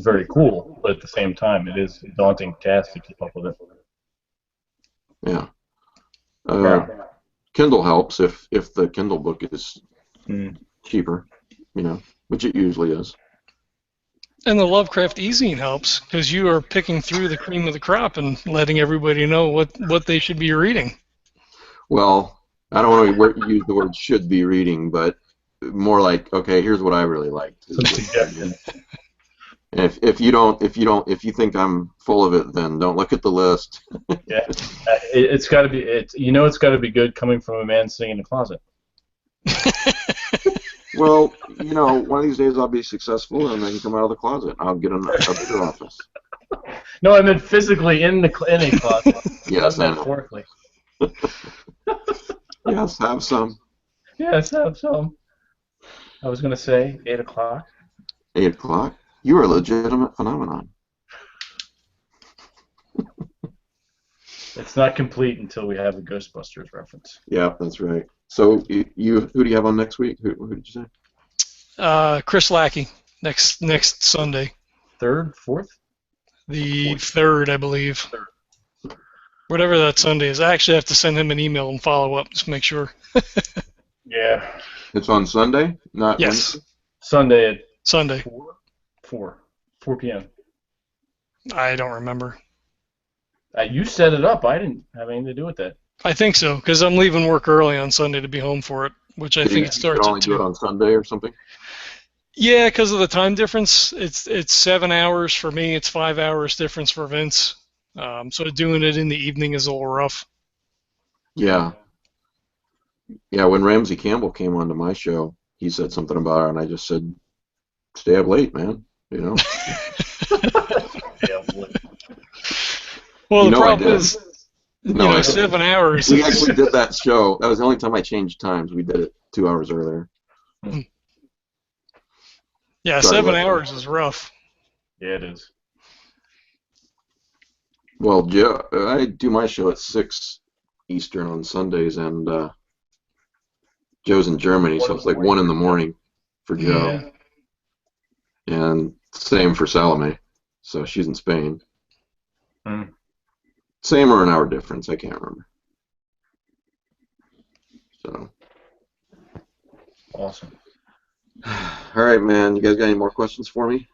very cool, but at the same time, it is a daunting task to keep up with it. Yeah. Yeah. Kindle helps if the Kindle book is Mm. cheaper, which it usually is. And the Lovecraft eZine helps because you are picking through the cream of the crop and letting everybody know what they should be reading. Well, I don't want to use the word "should be reading," but more like, okay, here's what I really liked. Some suggestions. And if you think I'm full of it, then don't look at the list. Yeah, it's got to be. It's got to be good coming from a man sitting in a closet. Well, one of these days I'll be successful and I can come out of the closet. I'll get a bigger office. No, I meant physically in a closet. Yes, not metaphorically. Yes, have some. Yes, have some. I was gonna say 8 o'clock. 8 o'clock? You are a legitimate phenomenon. It's not complete until we have a Ghostbusters reference. Yeah, that's right. So who do you have on next week? Who did you say? Chris Lackey next Sunday. Third, fourth? The third, I believe. Third. Whatever that Sunday is. I actually have to send him an email and follow up just to make sure. Yeah. It's on Sunday, not Yes. Wednesday? Sunday at Sunday. 4 p.m. I don't remember. You set it up. I didn't have anything to do with that. I think so, because I'm leaving work early on Sunday to be home for it, which I think it starts You can only at do 2. it on Sunday or something? Yeah, because of the time difference. It's 7 hours for me. It's 5 hours difference for Vince. So doing it in the evening is a little rough. Yeah. Yeah, when Ramsey Campbell came onto my show, he said something about it, and I just said, stay up late, man. Well, the I problem did. is, No, I didn't. 7 hours. We actually did that show. That was the only time I changed times. We did it 2 hours earlier. Yeah, Sorry, 7 what? hours is rough. Yeah, it is. Well, Joe, I do my show at 6 Eastern on Sundays, and Joe's in Germany, so it's like 1 in the morning for Joe. Yeah. And same for Salome. So she's in Spain. Mm. Same or an hour difference, I can't remember. So. Awesome. All right, man. You guys got any more questions for me?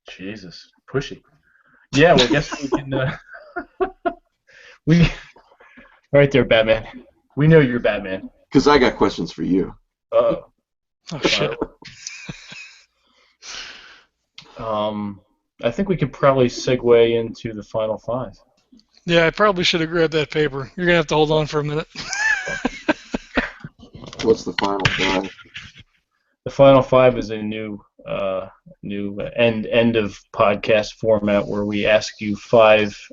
Jesus, pushy. Yeah, well, I guess we can. We. Right there, Batman. We know you're Batman. Because I got questions for you. Uh-oh. Oh, shit. I think we could probably segue into the final 5. Yeah, I probably should have grabbed that paper. You're going to have to hold on for a minute. What's the final 5? The final 5 is a new end of podcast format where we ask you 5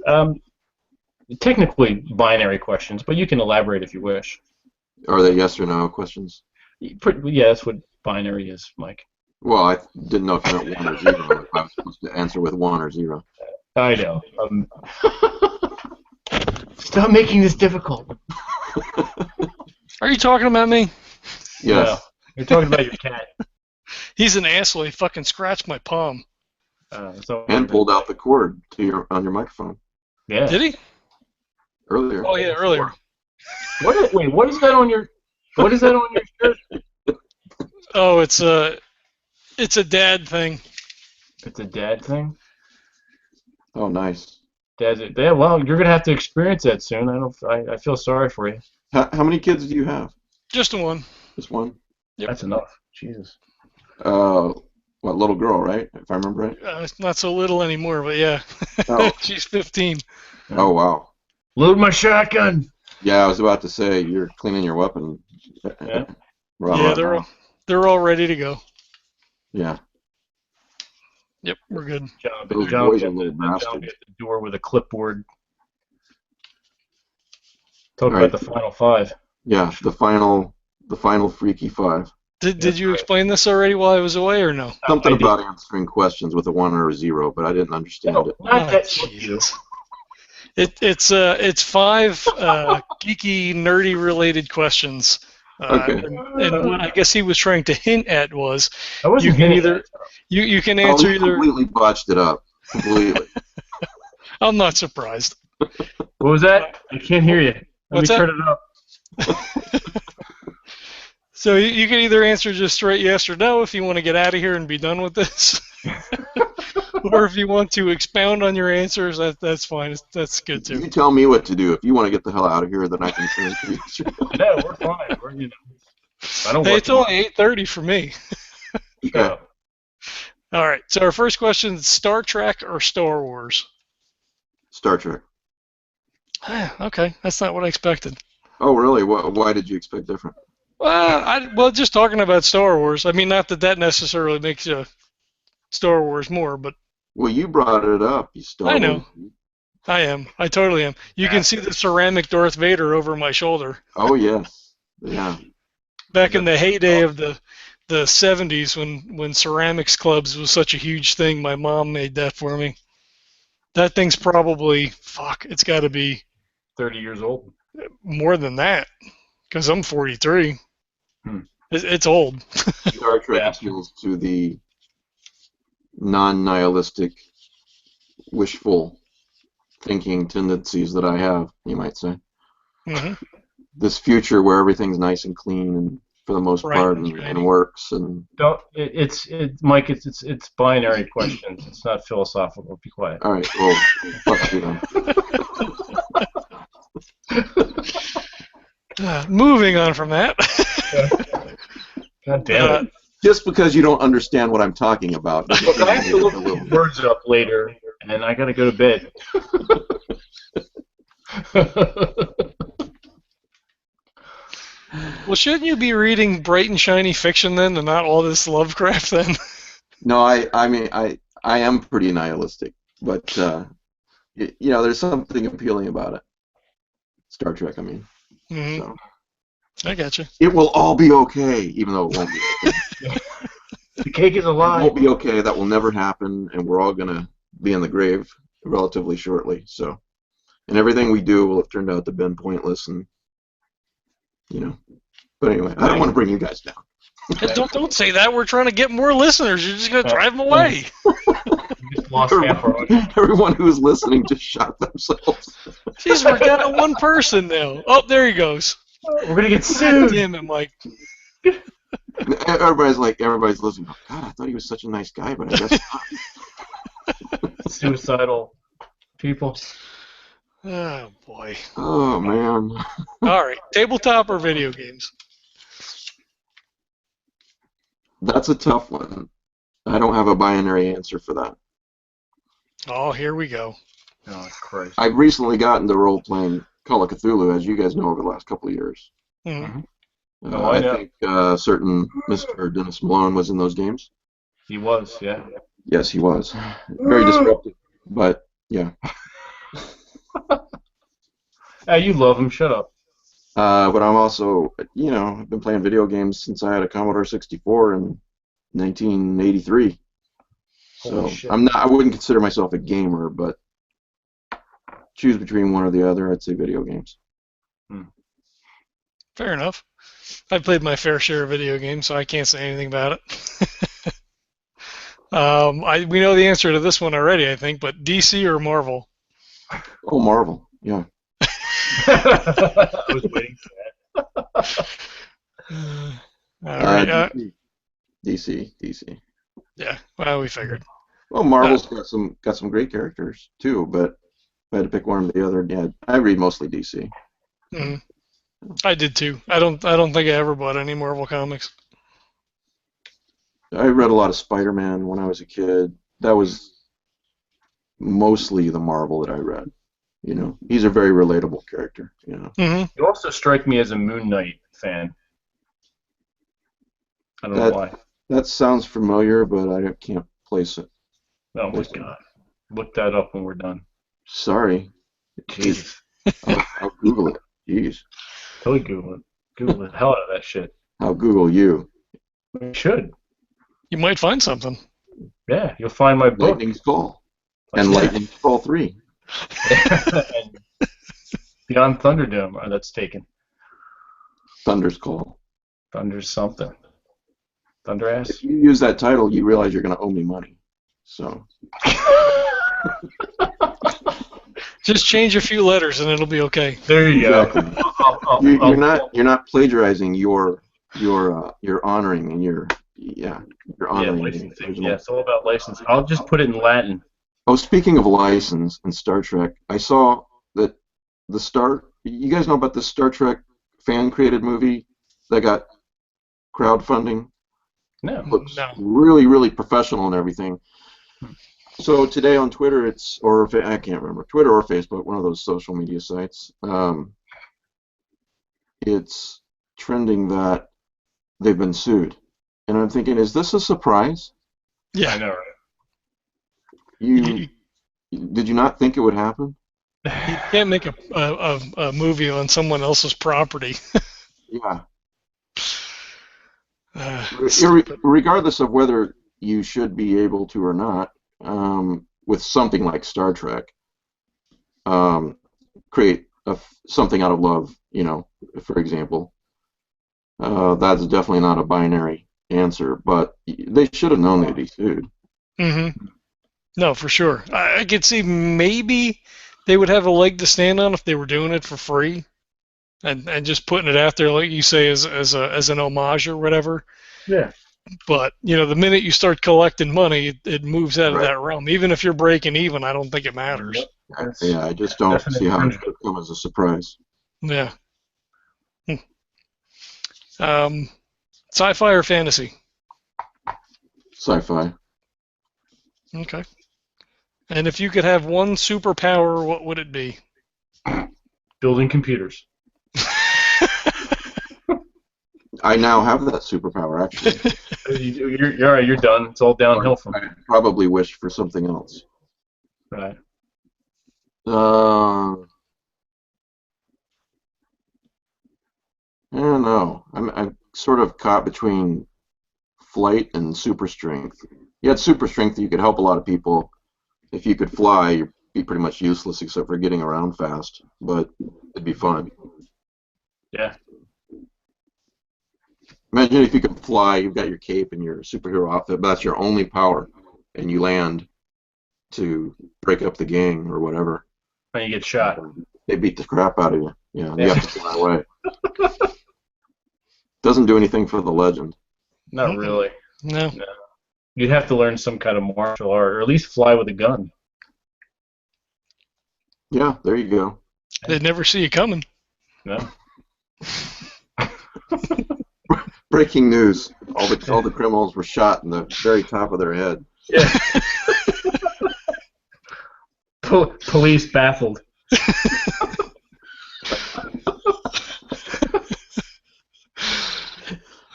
technically binary questions, but you can elaborate if you wish. Are they yes or no questions? Yeah, that's what binary is, Mike. Well, I didn't know if you meant 1 or 0. If I was supposed to answer with 1 or 0. I know. Stop making this difficult. Are you talking about me? Yes. No, you're talking about your cat. He's an asshole. He fucking scratched my palm. And pulled out the cord on your microphone. Yeah. Did he? Earlier. Oh, yeah, earlier. Wait, what is that on your shirt? Oh, it's a dad thing. It's a dad thing? Oh, nice. Yeah, well, you're gonna have to experience that soon. I feel sorry for you. How many kids do you have? Just one. Just one? Yep. That's enough. Jesus. What, little girl, right? If I remember right? It's not so little anymore, but yeah. Oh. She's 15. Oh, wow. Load my shotgun. Yeah, I was about to say, you're cleaning your weapon. Yeah. Yeah, they're all ready to go. Yeah. Yep, we're good. Those John boys at are little the bastards. door with a clipboard. Talk All about right. the final five. Yeah, the final Freaky Five. Did you explain this already while I was away, or no? Something I did. about answering questions with a 1 or a 0, but I didn't understand No, it. not that. Jesus. It's 5 geeky, nerdy related questions. Okay. And what I guess he was trying to hint at was I wasn't you can hitting either it. you can Oh, answer he either. completely botched it up. Completely. I'm not surprised. What was that? I can't hear you. Let What's me that? turn it up. So you can either answer just straight yes or no if you want to get out of here and be done with this, or if you want to expound on your answers, that's fine. That's good too. You tell me what to do. If you want to get the hell out of here, then I can answer you. No, we're fine. I don't Hey, work it's only 8:30 for me. Okay. All right. So our first question is Star Trek or Star Wars? Star Trek. Okay, that's not what I expected. Oh, really? Why did you expect different? Well, just talking about Star Wars. I mean, not that necessarily makes Star Wars more, but Well, you brought it up. You I know. started. I am. I totally am. You can see the ceramic Darth Vader over my shoulder. Oh, yes. Yeah. Back in the heyday of the 70s when ceramics clubs was such a huge thing, my mom made that for me. That thing's probably, it's got to be 30 years old. more than that, because I'm 43. It's old. Star Trek appeals to the non-nihilistic, wishful thinking tendencies that I have, you might say. Mm-hmm. This future where everything's nice and clean and for the most part and works and Mike, it's binary questions. It's not philosophical. Be quiet. all right, well, fuck you then. Moving on from that. God damn it. Just because you don't understand what I'm talking about. Look, I have to look the words up later, and I got to go to bed. Well, shouldn't you be reading bright and shiny fiction then, and not all this Lovecraft then? No, I mean, I am pretty nihilistic, but there's something appealing about it. Star Trek, I mean. Mm-hmm. So. I gotcha. It will all be okay, even though it won't be okay. The cake is alive. It won't be okay. That will never happen, and we're all gonna be in the grave relatively shortly. So, and everything we do will have turned out to have been pointless, and But anyway, I don't want to bring you guys down. Don't say that. We're trying to get more listeners. You're just gonna drive them away. We just lost half our audience. Everyone who's listening just shot themselves. Jeez, we're down to one person now. Oh, there he goes. We're gonna get God sued. damn it, Mike. Everybody's listening. Oh, God, I thought he was such a nice guy, but I guess not. Suicidal people. Oh boy. Oh man. All right, tabletop or video games? That's a tough one. I don't have a binary answer for that. Oh, here we go. Oh Christ. I've recently gotten to role-playing Call of Cthulhu, as you guys know, over the last couple of years. Mm-hmm. Oh, I know. think certain Mr. Dennis Malone was in those games. He was, yeah. Yes, he was. Very disruptive, but yeah. You love him. Shut up. But I'm also, I've been playing video games since I had a Commodore 64 in 1983. Holy So shit. I wouldn't consider myself a gamer, but choose between one or the other, I'd say video games. Fair enough. I've played my fair share of video games, so I can't say anything about it. We know the answer to this one already, I think, but DC or Marvel? Oh, Marvel, yeah. I was waiting for that. All right. DC. Yeah, well, we figured. Well, Marvel's got some great characters too, but if I had to pick one or the other, yeah, I read mostly DC. Mm. I did too. I don't think I ever bought any Marvel comics. I read a lot of Spider-Man when I was a kid. That was mostly the Marvel that I read. He's a very relatable character. Mm-hmm. You also strike me as a Moon Knight fan. I don't know why. That sounds familiar, but I can't place it. Oh my God. Look that up when we're done. Sorry. Jeez. I'll Google it. Jeez. Totally Google it. Google the hell out of that shit. I'll Google you. You should. You might find something. Yeah, you'll find my book. Lightning Skull. And Lightning Skull 3. And Beyond Thunderdome, that's taken. Thunder Skull. Thunder something. Thunder ass? If you use that title, you realize you're going to owe me money. So. Just change a few letters and it'll be okay. There you Exactly. go. You're not plagiarizing. You're honoring and you're honoring. Licensing. Yeah, it's all about license. I'll just put it in Latin. Oh, speaking of license and Star Trek, I saw that you guys know about the Star Trek fan-created movie that got crowdfunding? No. Looks really, really professional and everything. So today on Twitter, I can't remember, Twitter or Facebook, one of those social media sites, it's trending that they've been sued. And I'm thinking, is this a surprise? Yeah. I know, right? Did you not think it would happen? You can't make a movie on someone else's property. Yeah. Stupid. Regardless of whether you should be able to or not, with something like Star Trek, create something out of love, for example. That's definitely not a binary answer, but they should have known they'd be sued. Mm-hmm. No, for sure. I could see maybe they would have a leg to stand on if they were doing it for free, and just putting it out there, like you say, as an homage or whatever. Yeah. But the minute you start collecting money, it moves out of Right. that realm. Even if you're breaking even, I don't think it matters. Yep. Yeah, I just don't see how it could come as a surprise. Yeah. Sci-fi or fantasy? Sci-fi. Okay. And if you could have one superpower, what would it be? Building computers. I now have that superpower, actually. You're all right. You're done. It's all downhill from I here. probably wish for something else. Right. I don't know. I'm sort of caught between flight and super strength. You had super strength, you could help a lot of people. If you could fly, you'd be pretty much useless except for getting around fast. But it'd be fun. Yeah. Imagine if you could fly, you've got your cape and your superhero outfit, but that's your only power, and you land to break up the gang or whatever. And you get shot. They beat the crap out of you. Yeah, you have to fly away. Doesn't do anything for the legend. Not really. No. No. You'd have to learn some kind of martial art, or at least fly with a gun. Yeah, there you go. They'd never see you coming. No. Breaking news: all the criminals were shot in the very top of their head. Yeah. Police baffled.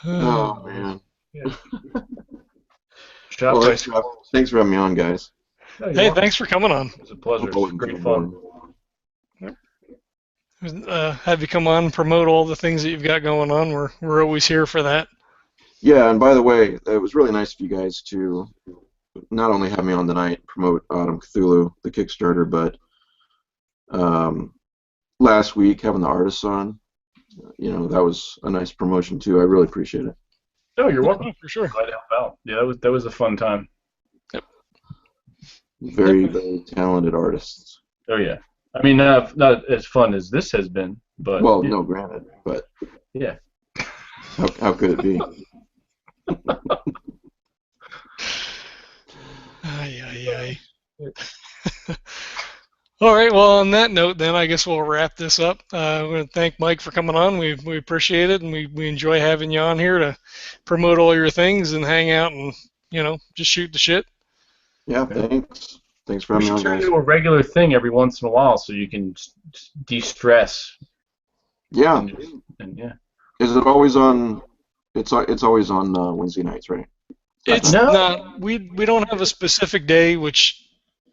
Oh man. Yeah. Shot Well, by thanks for having me on, guys. Hey, thanks for coming on. It was a pleasure. It was great fun. Have you come on and promote all the things that you've got going on. We're always here for that. Yeah, and by the way, it was really nice of you guys to not only have me on tonight, promote Autumn Cthulhu, the Kickstarter, but last week having the artists on, that was a nice promotion too. I really appreciate it. No, you're welcome. For sure. Glad to help out. Yeah, that was a fun time. Yep. Very, very talented artists. Oh yeah. I mean, not as fun as this has been, but Well, no, granted, but yeah. how could it be? Ay. All right. Well, on that note, then I guess we'll wrap this up. I want to thank Mike for coming on. We appreciate it, and we enjoy having you on here to promote all your things and hang out and just shoot the shit. Yeah, thanks. Thanks for We having me should on, turn guys. into a regular thing every once in a while, so you can de-stress. Yeah. And yeah. Is it always on? It's always on Wednesday nights, right? It's No. not. We don't have a specific day, which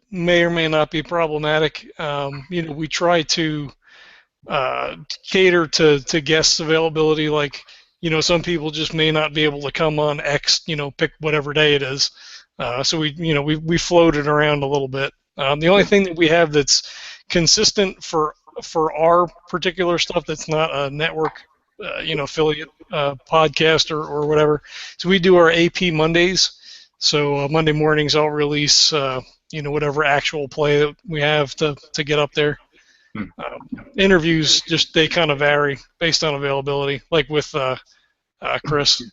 may or may not be problematic. We try to cater to guests' availability. Like, some people just may not be able to come on X, pick whatever day it is. So we floated around a little bit. The only thing that we have that's consistent for our particular stuff that's not a network, affiliate podcast or whatever. So we do our AP Mondays. So Monday mornings I'll release whatever actual play that we have to get up there. Interviews they kind of vary based on availability, like with Chris.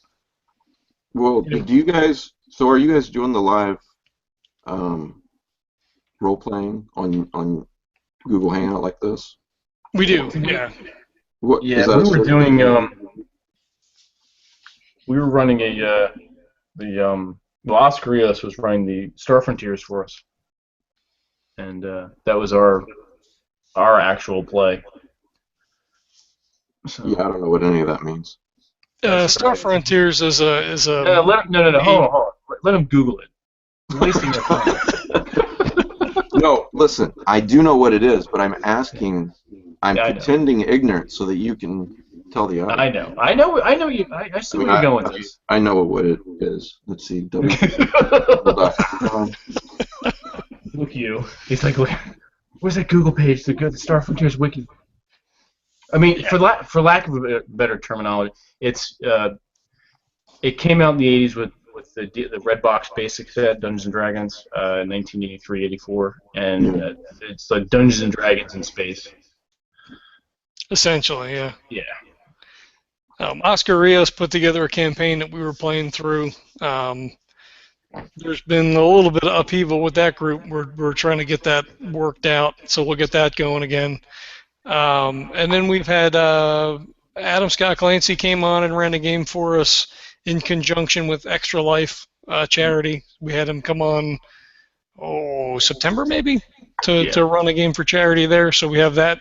Well, do you guys? So are you guys doing the live role playing on Google Hangout like this? We do, yeah. What, yeah, we were doing. We were running Oscar Rios was running the Star Frontiers for us, and that was our actual play. So. Yeah, I don't know what any of that means. Star Frontiers is a. No, hold on. Let him Google it. He's wasting your time. No, listen. I do know what it is, but I'm asking. I'm pretending ignorant so that you can tell the audience. I know you. I see where you're going with this. I know what it is. Let's see. Look you. He's like, where's that Google page? The Star Frontiers wiki. I mean, for lack of a better terminology, it came out in the 80s with the Red Box basic set, Dungeons and Dragons, 1983-84, and it's like Dungeons and Dragons in space. Essentially, yeah. Yeah. Oscar Rios put together a campaign that we were playing through. There's been a little bit of upheaval with that group. We're trying to get that worked out, so we'll get that going again. And then we've had Adam Scott Clancy came on and ran a game for us in conjunction with Extra Life charity. We had him come on, September maybe, to run a game for charity there. So we have that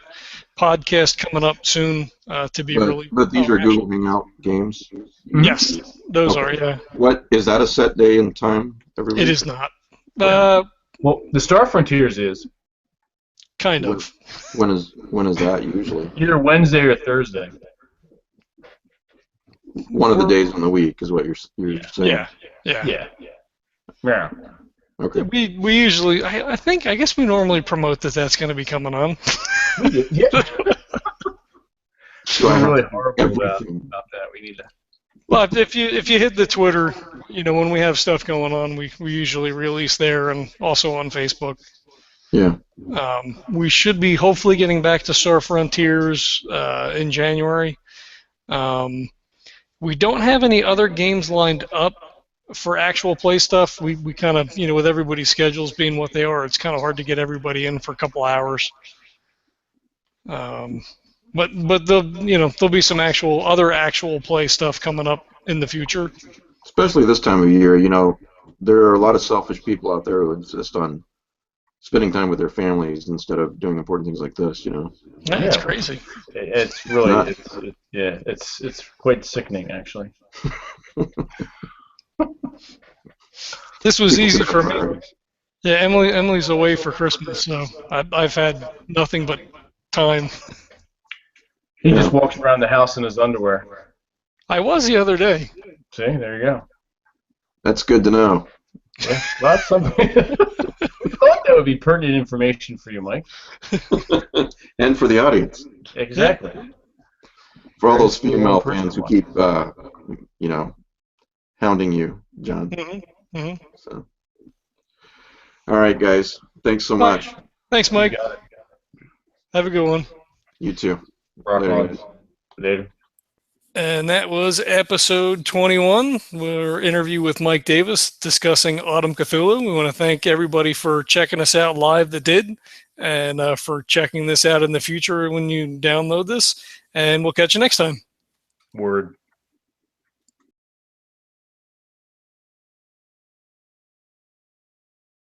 podcast coming up soon to be released. But these are Google Hangout games? Yes, those are, yeah. What, is that a set day and time every week? It is not. Well, the Star Frontiers is. Kind of. When is that usually? Either Wednesday or Thursday. One of the days in the week is what you're saying. Yeah. Okay. We usually, I guess we normally promote that that's going to be coming on. We do. Yeah. We're really horrible about that. We need to. Well, if you hit the Twitter, when we have stuff going on, we usually release there and also on Facebook. Yeah. We should be hopefully getting back to Star Frontiers in January. We don't have any other games lined up for actual play stuff. We kind of, with everybody's schedules being what they are, it's kind of hard to get everybody in for a couple hours. But there'll be some other actual play stuff coming up in the future. Especially this time of year, there are a lot of selfish people out there who insist on spending time with their families instead of doing important things like this, Yeah, it's crazy. It's really, it's quite sickening, actually. This was easy for me. Yeah, Emily's away for Christmas, so I've had nothing but time. He just walks around the house in his underwear. I was the other day. See, there you go. That's good to know. Yeah, well, that's something. We thought that would be pertinent information for you, Mike. And for the audience. Exactly. For all those female fans who keep, hounding you, John. Mm-hmm. Mm-hmm. So. All right, guys. Thanks so much. Thanks, Mike. Have a good one. You too. Rock on. Later. And that was episode 21, our interview with Mike Davis discussing Autumn Cthulhu. We want to thank everybody for checking us out live that did, and for checking this out in the future when you download this. And we'll catch you next time. Word.